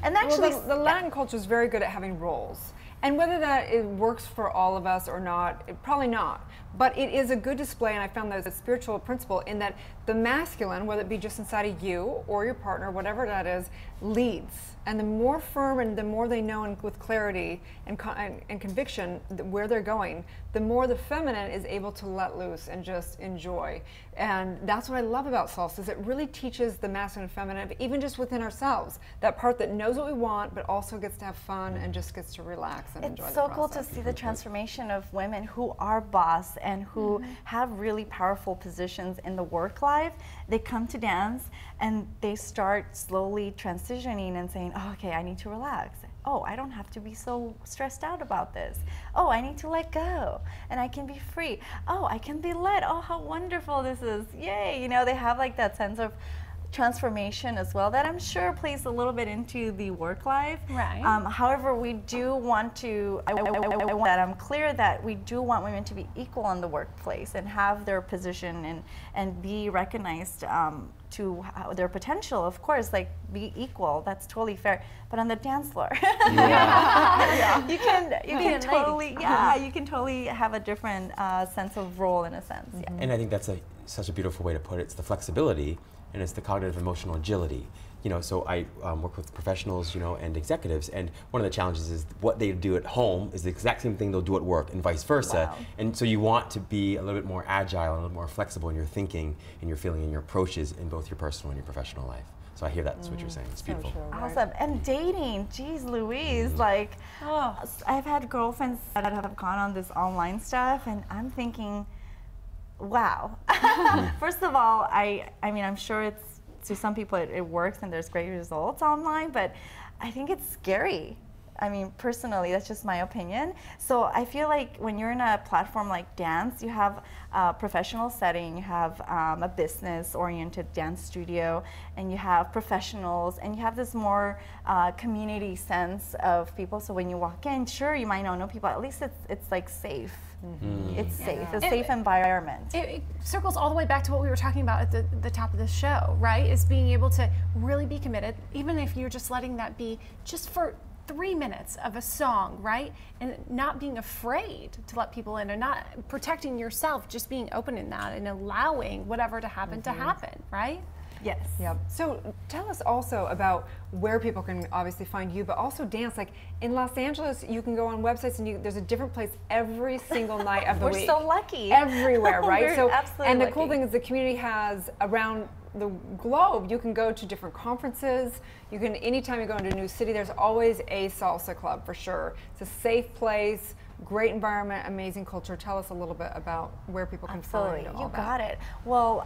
And actually, the Latin culture is very good at having roles. And whether it works for all of us or not, probably not. But it is a good display, and I found that as a spiritual principle in that the masculine, whether it be just inside of you or your partner, whatever that is, leads. And the more firm and the more they know and with clarity and conviction where they're going, the more the feminine is able to let loose and just enjoy. And that's what I love about salsa, is it really teaches the masculine and feminine, even just within ourselves, that part that knows what we want, but also gets to have fun and just gets to relax and enjoy the process. It's so cool to see the transformation of women who are boss and who have really powerful positions in the work life. They come to dance and they start slowly transitioning and saying, oh, okay, I need to relax. Oh, I don't have to be so stressed out about this. Oh, I need to let go and I can be free. Oh, I can be led. Oh, how wonderful this is. Yay. You know, they have like that sense of transformation as well that I'm sure plays a little bit into the work life. Right. However, we do want to, I want that I'm clear that we do want women to be equal in the workplace and have their position and be recognized to their potential, of course, like be equal, that's totally fair. But on the dance floor, you can totally have a different sense of role in a sense. Yeah. And I think that's such a beautiful way to put it. It's the flexibility and it's the cognitive emotional agility. You know, so I work with professionals, you know, and executives, and one of the challenges is what they do at home is the exact same thing they'll do at work, and vice versa. Wow. And so you want to be a little bit more agile and a little more flexible in your thinking and your feeling and your approaches in both your personal and your professional life. So I hear that's what you're saying. It's beautiful. So true, awesome. And dating, geez Louise, like, I've had girlfriends that have gone on this online stuff, and I'm thinking, wow. First of all, I mean, I'm sure it's, to some people it works and there's great results online, but I think it's scary. I mean, personally, that's just my opinion. So I feel like when you're in a platform like dance, you have a professional setting, you have a business-oriented dance studio, and you have professionals, and you have this more community sense of people. So when you walk in, sure, you might not know people, at least it's like safe. It's safe, a safe environment. It circles all the way back to what we were talking about at the top of the show, right? Is being able to really be committed, even if you're just letting that be just for 3 minutes of a song, right? And not being afraid to let people in, and not protecting yourself, just being open in that and allowing whatever to happen to happen, right? Yes. Yep. So tell us also about where people can obviously find you, but also dance. Like in Los Angeles, you can go on websites and there's a different place every single night of the week. We're so lucky. Everywhere, right? We're absolutely and the lucky. cool thing is the community has around the globe, you can go to different conferences. You can, anytime you go into a new city, there's always a salsa club for sure. It's a safe place. great environment, amazing culture. Tell us a little bit about where people can Absolutely. find all You that. got it. Well,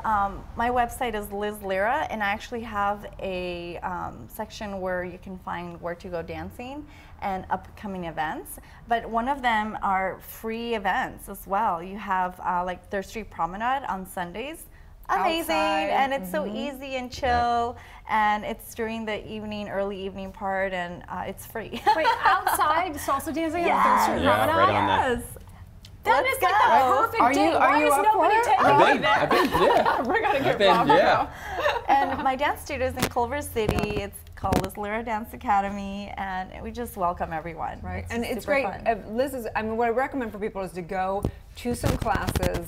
my website is Liz Lira, and I actually have a section where you can find where to go dancing and upcoming events. But one of them are free events as well. You have like Third Street Promenade on Sundays. Amazing, Outside. and it's so easy and chill, and it's during the evening, early evening part, and it's free. Wait, outside salsa dancing on Yes. Third Street Yeah, Promenade? right on that. Yes. That Let's is like go. the perfect Are you- date. are Why you is up for nobody it? taking I've me been, there? I've been, yeah. We're gonna I've get been, Bravo. yeah. And my dance studio is in Culver City. It's called Liz Lira Dance Academy, and we just welcome everyone. Right, It's and just it's super great. fun. Liz is, I mean, what I recommend for people is to go to some classes,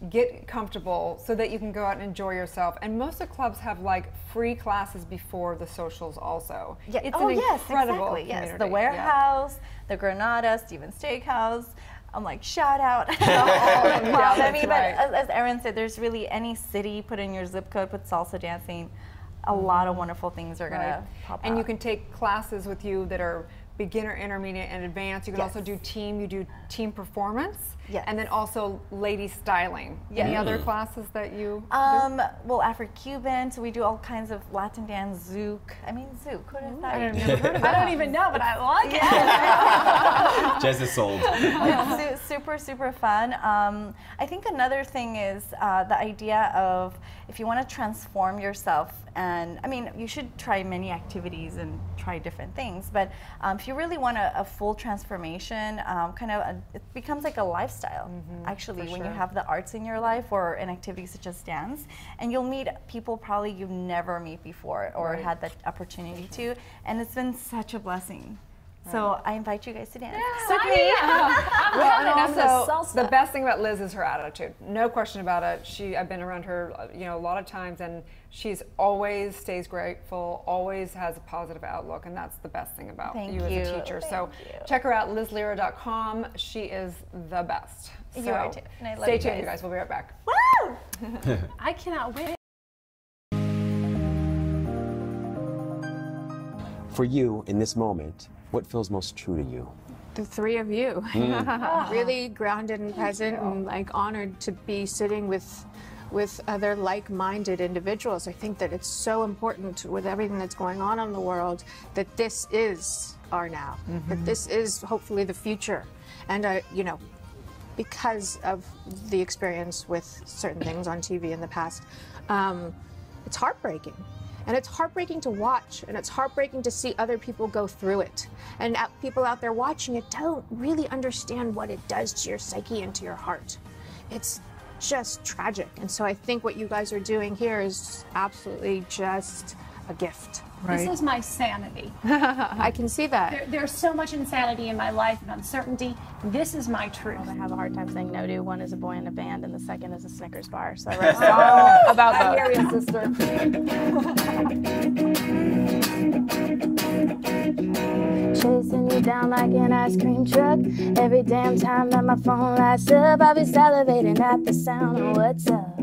get comfortable so that you can go out and enjoy yourself. And most of the clubs have like free classes before the socials also. Yeah. It's Oh, an yes, incredible exactly. Yes, community. the Warehouse, the Granada, Stevens Steakhouse. I'm like, shout out. all of them. Yeah, I that's mean, right. but as Erin said, there's really any city, put in your zip code, put salsa dancing, a lot of wonderful things are gonna pop And up. you can take classes with you that are beginner, intermediate, and advanced. You can Yes. also do team. You do team performance. Yes. And then also lady styling. Any Yes. other classes that you do? Well, Afro-Cuban, so we do all kinds of Latin dance, zouk. I mean, zouk. Who would have thought? I've never heard of I don't even know, but I like it. Jez is sold. It's super, super fun. I think another thing is the idea of if you want to transform yourself, and I mean, you should try many activities and try different things, but if you really want a full transformation, it becomes like a lifestyle, actually, when you have the arts in your life or an activity such as dance, and you'll meet people probably you've never met before or had that opportunity to, and it's been such a blessing. So I invite you guys to dance. Well, And also, the best thing about Liz is her attitude. No question about it. I've been around her, a lot of times, and she's always stays grateful, always has a positive outlook, and that's the best thing about you as a teacher. So check her out, lizlira.com. She is the best. You are too. And I love Stay you tuned, guys. you guys. We'll be right back. Woo! I cannot wait. For you, in this moment, what feels most true to you? The three of you. Really grounded and present and like honored to be sitting with other like-minded individuals. I think that it's so important with everything that's going on in the world that this is our now, that this is hopefully the future. And because of the experience with certain things on TV in the past, it's heartbreaking. And it's heartbreaking to watch, and it's heartbreaking to see other people go through it. And people out there watching it don't really understand what it does to your psyche and to your heart. It's just tragic. And so I think what you guys are doing here is absolutely just a gift. This is my sanity. I can see that. There's so much insanity in my life and uncertainty. This is my truth. I have a hard time saying no to. One is a boy in a band, and the second is a Snickers bar. So I wrote a song about both. I hear you, sister. Chasing you down like an ice cream truck. Every damn time that my phone lights up, I'll be salivating at the sound of what's up.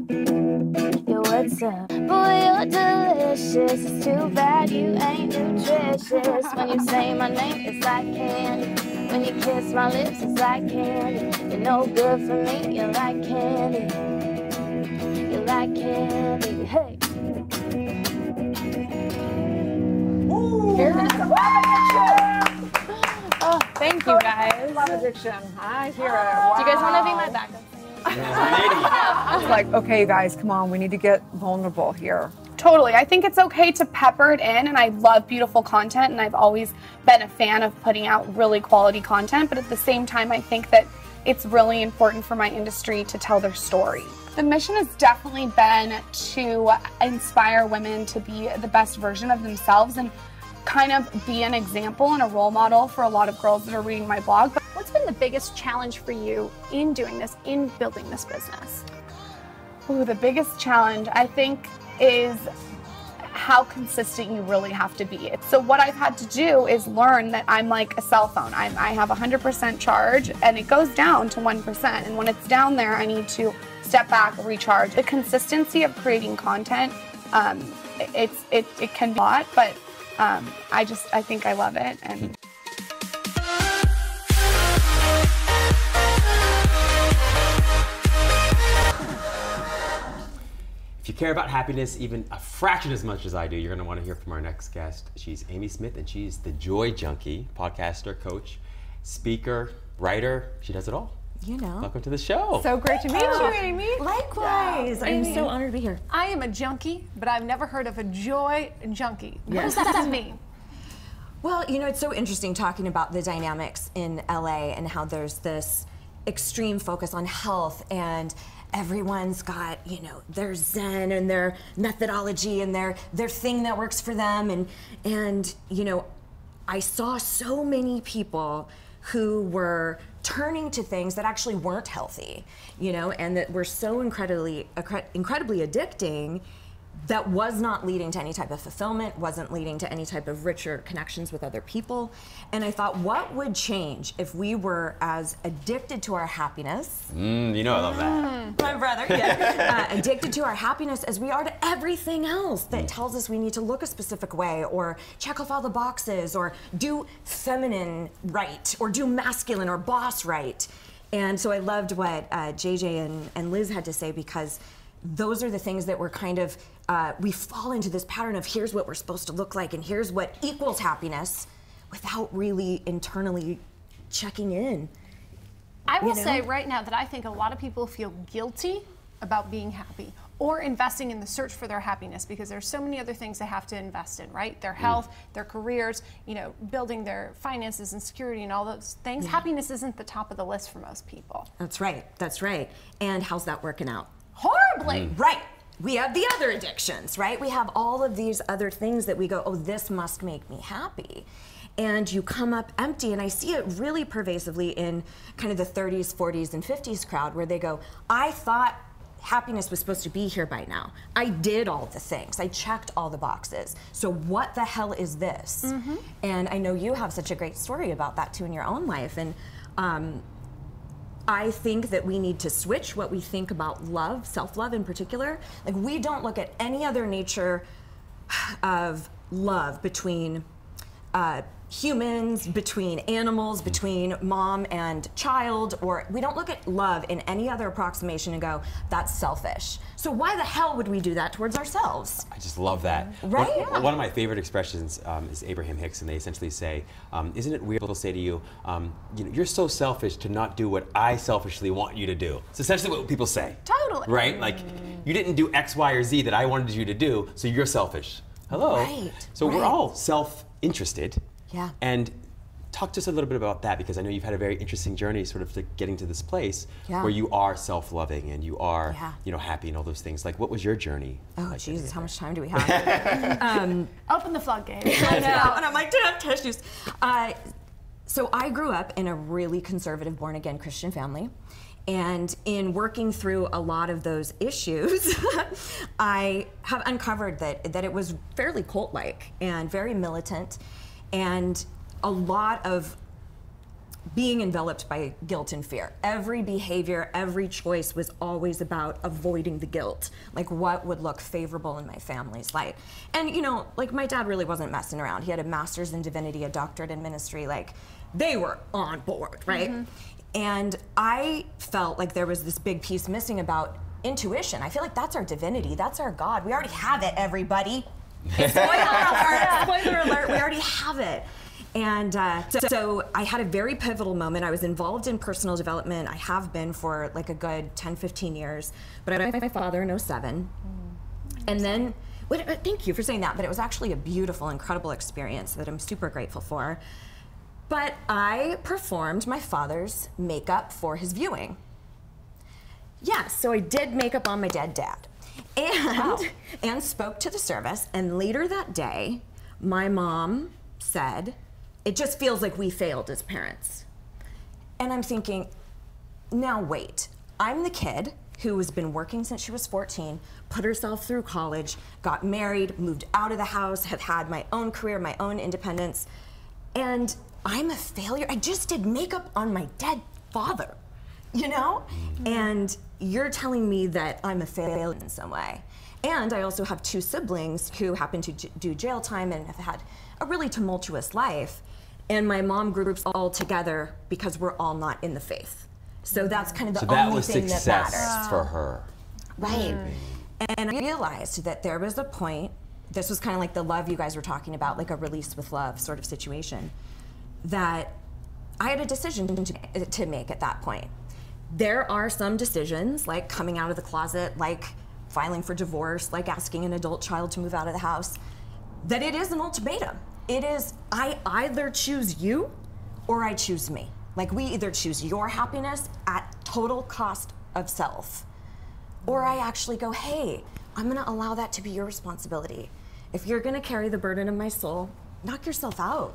Yo, what's up? Boy, you're delicious. It's too bad you ain't nutritious. When you say my name, it's like candy. When you kiss my lips, it's like candy. You're no good for me, you're like candy. You're like candy, hey. Oh, thank you guys. Love addiction. I hear it. Wow. Do you guys want to be my backup singer? It's like, okay, you guys, come on. We need to get vulnerable here. Totally. I think it's okay to pepper it in, and I love beautiful content, and I've always been a fan of putting out really quality content, but at the same time, I think that it's really important for my industry to tell their story. The mission has definitely been to inspire women to be the best version of themselves and kind of be an example and a role model for a lot of girls that are reading my blog. But what's been the biggest challenge for you in doing this, in building this business? Ooh, the biggest challenge, I think, is how consistent you really have to be. So what I've had to do is learn that I'm like a cell phone. I have 100% charge, and it goes down to 1%. And when it's down there, I need to step back, recharge. The consistency of creating content, it can be a lot, but I think I love it. And If you care about happiness even a fraction as much as I do, you're going to want to hear from our next guest. She's Amy Smith, and she's the Joy Junkie, podcaster, coach, speaker, writer. She does it all. You know. Welcome to the show. So great to meet you, Amy. Likewise. I'm so honored to be here. I am a junkie, but I've never heard of a joy junkie. What does that mean? Well, you know, it's so interesting talking about the dynamics in LA and how there's this extreme focus on health, and everyone's got, you know, their Zen and their methodology and their thing that works for them. And you know, I saw so many people who were turning to things that actually weren't healthy, you know, and that were so incredibly addicting, that was not leading to any type of fulfillment, wasn't leading to any type of richer connections with other people. And I thought, what would change if we were as addicted to our happiness? You know I love that. My brother, yeah. Addicted to our happiness as we are to everything else that tells us we need to look a specific way, or check off all the boxes, or do feminine right, or do masculine or boss right. And so I loved what JJ and Liz had to say, because those are the things that we're kind of, we fall into this pattern of here's what we're supposed to look like and here's what equals happiness, without really internally checking in. I will say right now that I think a lot of people feel guilty about being happy or investing in the search for their happiness, because there's so many other things they have to invest in, right? Their health, their careers, you know, building their finances and security and all those things. Happiness isn't the top of the list for most people. That's right, that's right. And how's that working out? Horribly. Right. We have the other addictions, right? We have all of these other things that we go, oh, this must make me happy. And you come up empty, and I see it really pervasively in kind of the 30s, 40s, and 50s crowd, where they go, I thought happiness was supposed to be here by now. I did all the things. I checked all the boxes. So what the hell is this? And I know you have such a great story about that too in your own life. And I think that we need to switch what we think about love, self-love in particular. Like, we don't look at any other nature of love between humans, between animals, between mom and child, or we don't look at love in any other approximation and go, that's selfish. So why the hell would we do that towards ourselves? I just love that. Right? One of my favorite expressions is Abraham Hicks, and they essentially say, isn't it weird people say to you, you know, you're so selfish to not do what I selfishly want you to do. It's essentially what people say. Totally. Right? Like, you didn't do X, Y, or Z that I wanted you to do, so you're selfish. Hello? Right. So we're all self-interested. Yeah. And talk to us a little bit about that, because I know you've had a very interesting journey sort of to getting to this place where you are self-loving and you are, you know, happy and all those things. Like, what was your journey? Oh, Jesus, how much time do we have? Open the floodgates. I know, and I'm like, don't have tissues. So I grew up in a really conservative, born-again Christian family. And in working through a lot of those issues, I have uncovered that it was fairly cult-like and very militant, and a lot of being enveloped by guilt and fear. Every behavior, every choice was always about avoiding the guilt. Like, what would look favorable in my family's light? And you know, like, my dad really wasn't messing around. He had a master's in divinity, a doctorate in ministry. Like, they were on board, right? And I felt like there was this big piece missing about intuition. I feel like that's our divinity, that's our God. We already have it, everybody. Spoiler alert, we already have it. And so I had a very pivotal moment. I was involved in personal development. I have been for like a good 10, 15 years. But I met my father in 07. And then, thank you for saying that, but it was actually a beautiful, incredible experience that I'm super grateful for. But I performed my father's makeup for his viewing. Yes, so I did makeup on my dead dad. And spoke to the service, and later that day, my mom said, it just feels like we failed as parents. And I'm thinking, now wait, I'm the kid who has been working since she was 14, put herself through college, got married, moved out of the house, have had my own career, my own independence, and I'm a failure. I just did makeup on my dead father, you know? And you're telling me that I'm a failure in some way. And I also have two siblings who happen to do jail time and have had a really tumultuous life. And my mom groups all together because we're all not in the faith. So that's kind of the only thing that matters. So that was success for her. Right. And I realized that there was a point, this was kind of like the love you guys were talking about, like a release with love sort of situation, that I had a decision to make at that point. There are some decisions, like coming out of the closet, like filing for divorce, like asking an adult child to move out of the house, that it is an ultimatum. It is, I either choose you or I choose me. Like, we either choose your happiness at total cost of self, or I actually go, hey, I'm gonna allow that to be your responsibility. If you're gonna carry the burden of my soul, knock yourself out.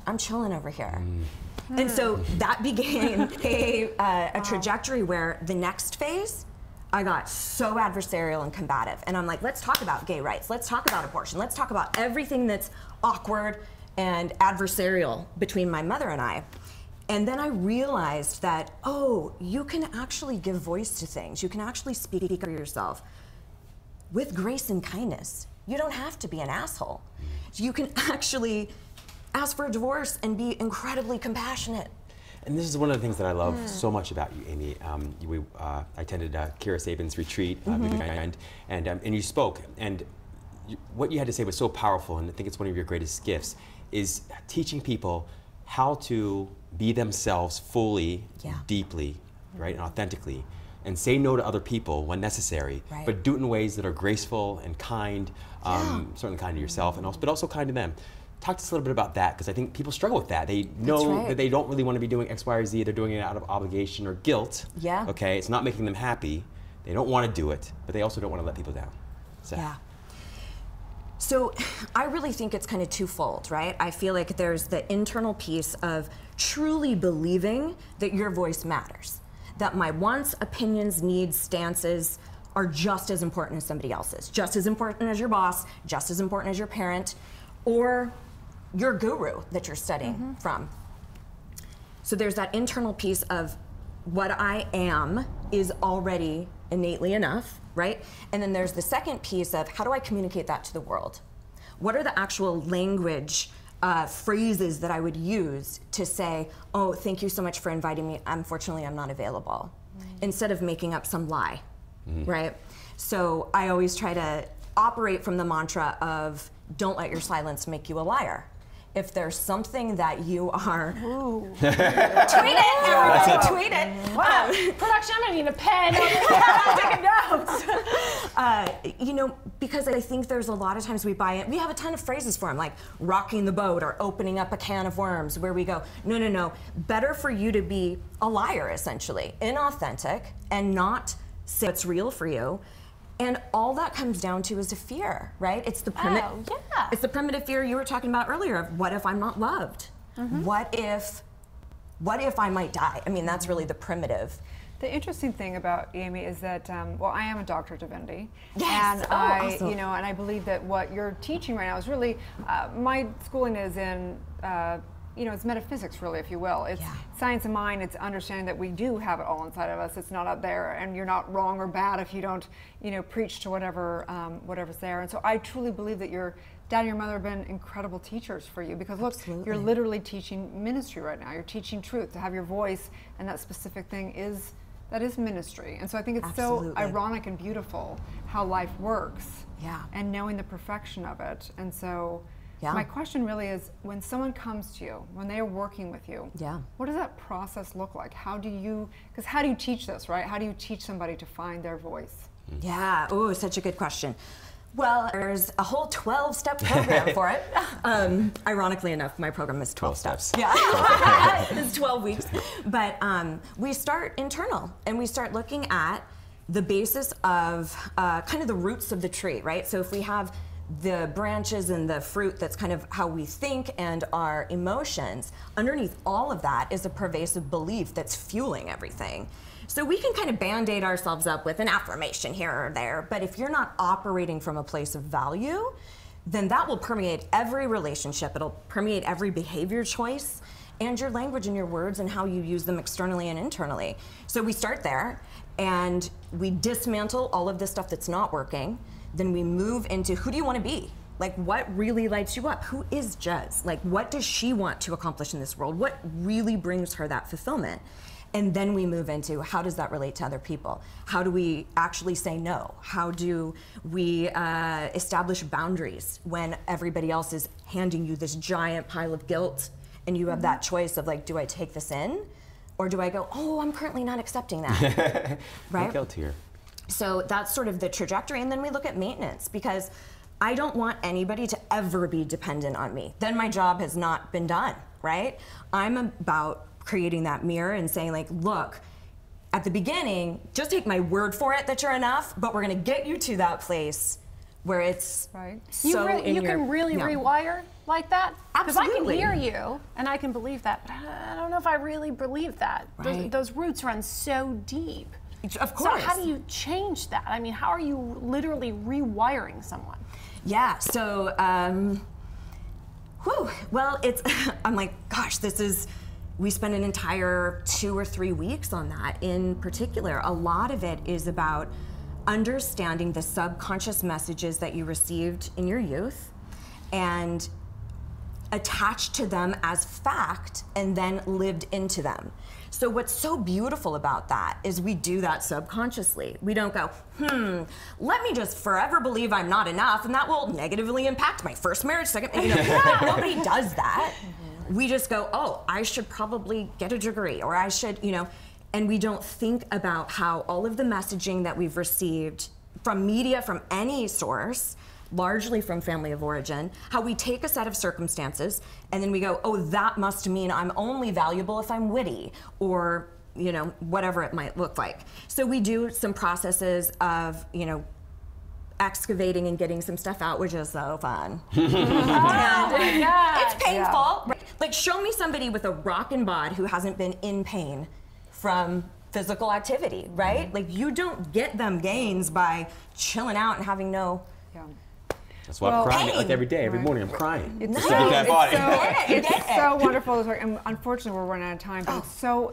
I'm chilling over here. And so that began a trajectory where the next phase, I got so adversarial and combative. And I'm like, let's talk about gay rights. Let's talk about abortion. Let's talk about everything that's awkward and adversarial between my mother and I. And then I realized that, oh, you can actually give voice to things. You can actually speak for yourself with grace and kindness. You don't have to be an asshole. You can actually ask for a divorce and be incredibly compassionate. And this is one of the things that I love so much about you, Amy. I attended Kira Sabin's retreat, and you spoke, and what you had to say was so powerful, and I think it's one of your greatest gifts, is teaching people how to be themselves fully, deeply, right, and authentically, and say no to other people when necessary, but do it in ways that are graceful and kind, certainly kind to yourself, and but also kind to them. Talk to us a little bit about that, because I think people struggle with that. They know that they don't really want to be doing X, Y, or Z. They're doing it out of obligation or guilt. Yeah. Okay, it's not making them happy. They don't want to do it, but they also don't want to let people down. So. Yeah. So I really think it's kind of twofold, right? I feel like there's the internal piece of truly believing that your voice matters, that my wants, opinions, needs, stances are just as important as somebody else's, just as important as your boss, just as important as your parent, or your guru that you're studying from. So there's that internal piece of what I am is already innately enough, right? And then there's the second piece of how do I communicate that to the world? What are the actual language phrases that I would use to say, oh, thank you so much for inviting me. Unfortunately, I'm not available. Instead of making up some lie, right? So I always try to operate from the mantra of don't let your silence make you a liar. If there's something that you are, tweet it, everybody, tweet it. Wow, production, I'm gonna need a pen. Take notes. You know, because I think there's a lot of times we buy it, we have a ton of phrases for them, like rocking the boat or opening up a can of worms, where we go, no, no, no, better for you to be a liar, essentially, inauthentic, and not say what's real for you. And all that comes down to is a fear, right? It's the it's the primitive fear you were talking about earlier of what if I'm not loved? What if I might die? I mean, that's really the primitive. The interesting thing about Amy is that, well, I am a doctor of divinity. Yes. And awesome. you know, and I believe that what you're teaching right now is really, my schooling is in, you know, it's metaphysics, really, if you will. It's science of mind. It's understanding that we do have it all inside of us. It's not up there, and you're not wrong or bad if you don't, you know, preach to whatever, whatever's there. And so I truly believe that your dad and your mother have been incredible teachers for you, because look, you're literally teaching ministry right now. You're teaching truth. To have your voice and that specific thing is, that is ministry. And so I think it's so ironic and beautiful how life works. Yeah. And knowing the perfection of it. And so. My question really is, when someone comes to you, when they are working with you, what does that process look like? How do you, because how do you teach this, right? How do you teach somebody to find their voice? Yeah, oh, such a good question. Well, there's a whole 12-step program for it. Ironically enough, my program is 12 steps. Yeah, it's 12 weeks. But we start internal, and we start looking at the basis of kind of the roots of the tree, right? So if we have the branches and the fruit, that's kind of how we think and our emotions. Underneath all of that is a pervasive belief that's fueling everything. So we can kind of band-aid ourselves up with an affirmation here or there, but if you're not operating from a place of value, then that will permeate every relationship. It'll permeate every behavior choice and your language and your words and how you use them externally and internally. So we start there and we dismantle all of this stuff that's not working. Then we move into who do you want to be? Like, what really lights you up? Who is Jez? Like, what does she want to accomplish in this world? What really brings her that fulfillment? And then we move into how does that relate to other people? How do we actually say no? How do we establish boundaries when everybody else is handing you this giant pile of guilt and you have that choice of like, do I take this in? Or do I go, oh, I'm currently not accepting that, right? No guilt here. So that's sort of the trajectory. And then we look at maintenance, because I don't want anybody to ever be dependent on me. Then my job has not been done, right? I'm about creating that mirror and saying like, look, at the beginning, just take my word for it that you're enough, but we're gonna get you to that place where it's so you can really rewire like that? Because I can Absolutely. hear you and I can believe that, but I don't know if I really believe that. Right. Those roots run so deep. Of course. So how do you change that? I mean, how are you literally rewiring someone? Yeah, so, well, it's, I'm like, gosh, we spend an entire 2 or 3 weeks on that in particular. A lot of it is about understanding the subconscious messages that you received in your youth and attached to them as fact and then lived into them. So what's so beautiful about that is we do that subconsciously. We don't go, let me just forever believe I'm not enough and that will negatively impact my first marriage, second, nobody does that. We just go, oh, I should probably get a degree, or I should, and we don't think about how all of the messaging that we've received from media, from any source, largely from family of origin, how we take a set of circumstances and then we go, oh, that must mean I'm only valuable if I'm witty, or whatever it might look like. So we do some processes of, excavating and getting some stuff out, which is so fun. It's painful. Yeah. Like, show me somebody with a rockin' bod who hasn't been in pain from physical activity, right? Like, you don't get them gains by chilling out and having no. That's why I'm crying like every day, every morning. I'm crying. It's just to get that body. It's so wonderful to talk. And unfortunately, we're running out of time, but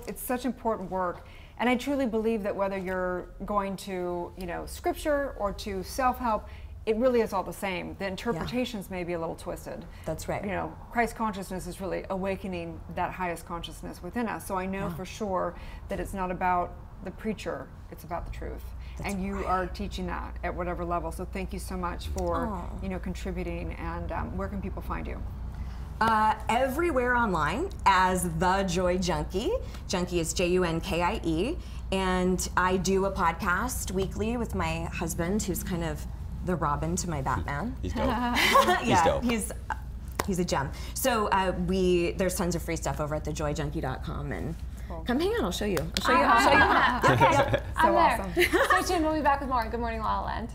it's such important work. And I truly believe that whether you're going to, scripture or to self-help, it really is all the same. The interpretations may be a little twisted. That's right. Christ consciousness is really awakening that highest consciousness within us. So I know for sure that it's not about the preacher, it's about the truth. That's and you are teaching that at whatever level. So thank you so much for, contributing. And where can people find you? Everywhere online as The Joy Junkie. Junkie is Junkie. And I do a podcast weekly with my husband, who's kind of the Robin to my Batman. He's dope. He's dope. He's a gem. So there's tons of free stuff over at thejoyjunkie.com, and come hang out. I'll show you. I'll show you. Okay. I'm there. Awesome. Stay tuned. We'll be back with more. Good morning, La La Land.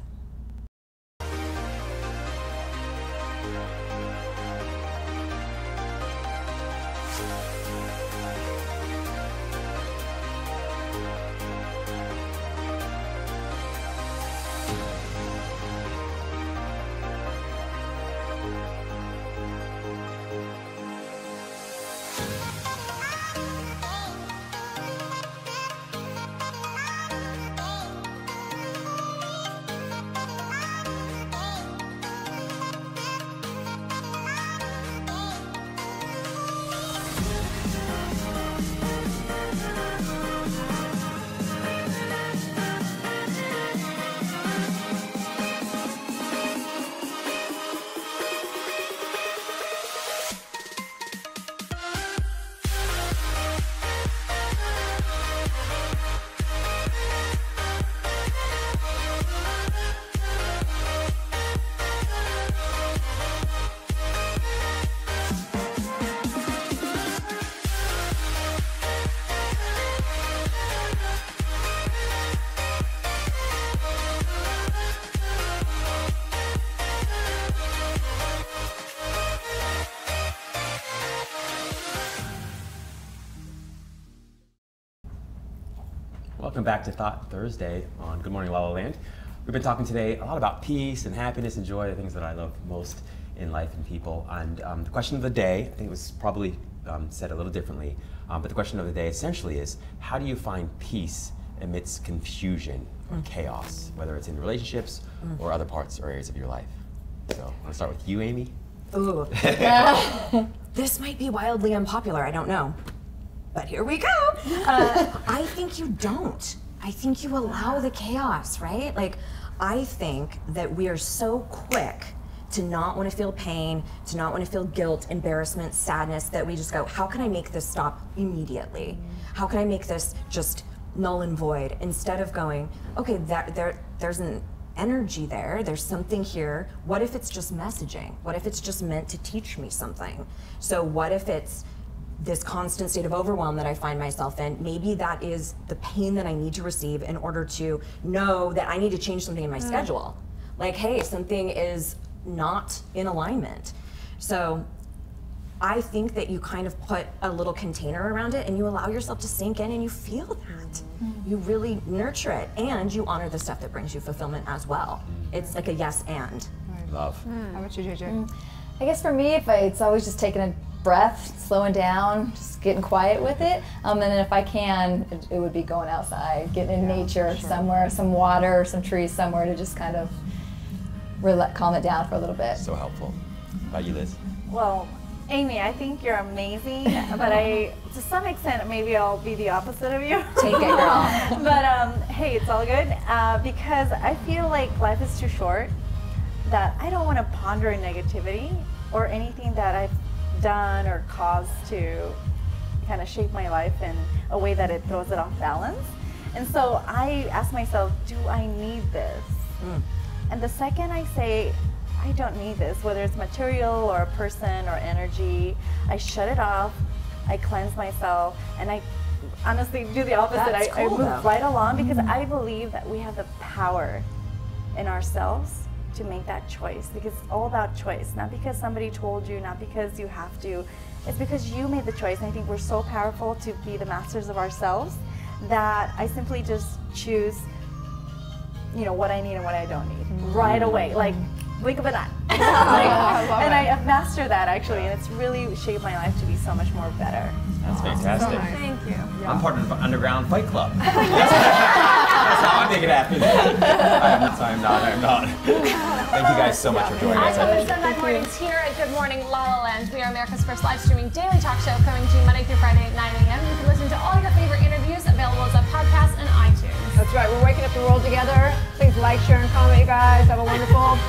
Welcome back to Thought Thursday on Good Morning La La Land. We've been talking today a lot about peace and happiness and joy, the things that I love most in life and people. And the question of the day, I think it was probably said a little differently, but the question of the day essentially is, how do you find peace amidst confusion or chaos, whether it's in relationships or other parts or areas of your life? So I want to start with you, Amy. Ooh. This might be wildly unpopular, I don't know. but here we go. I think you don't. I think you allow the chaos, right? Like, I think that we are so quick to not want to feel pain, to not want to feel guilt, embarrassment, sadness, that we just go, how can I make this stop immediately? How can I make this just null and void? Instead of going, okay, there's an energy there, there's something here. What if it's just messaging? What if it's just meant to teach me something? So what if it's this constant state of overwhelm that I find myself in? Maybe that is the pain that I need to receive in order to know that I need to change something in my schedule. Like, hey, something is not in alignment. So I think that you kind of put a little container around it and you allow yourself to sink in and you feel that. You really nurture it and you honor the stuff that brings you fulfillment as well. It's like a yes and. Love. How about you, JJ? I guess for me, it's always just taking a breath, slowing down, just getting quiet with it. And then if I can, it would be going outside, getting in nature somewhere, some water, some trees somewhere to just kind of calm it down for a little bit. So helpful. How about you, Liz? Well, Amy, I think you're amazing, but to some extent, maybe I'll be the opposite of you. Take it, girl. But hey, it's all good, because I feel like life is too short, that I don't want to ponder negativity or anything that I've done or caused to kind of shape my life in a way that it throws it off balance. And so I ask myself, do I need this? And the second I say, I don't need this, whether it's material or a person or energy, I shut it off, I cleanse myself, and I honestly do the opposite. I move right along because I believe that we have the power in ourselves to make that choice, because it's all about choice, not because somebody told you, not because you have to. It's because you made the choice, and I think we're so powerful to be the masters of ourselves that I simply just choose, you know, what I need and what I don't need right away, like blink of an eye. And I have mastered that actually, and it's really shaped my life to be so much more better. That's fantastic. Thank you. I'm part of the underground fight club. That's how I make it happen. I'm not. Thank you guys so much for joining us. It's Sunday mornings here at Good Morning LALALAND. We are America's first live streaming daily talk show, coming to you Monday through Friday at 9 a.m. You can listen to all your favorite interviews available as a podcast and iTunes. That's right, we're waking up the world together. Please like, share, and comment, you guys. Have a wonderful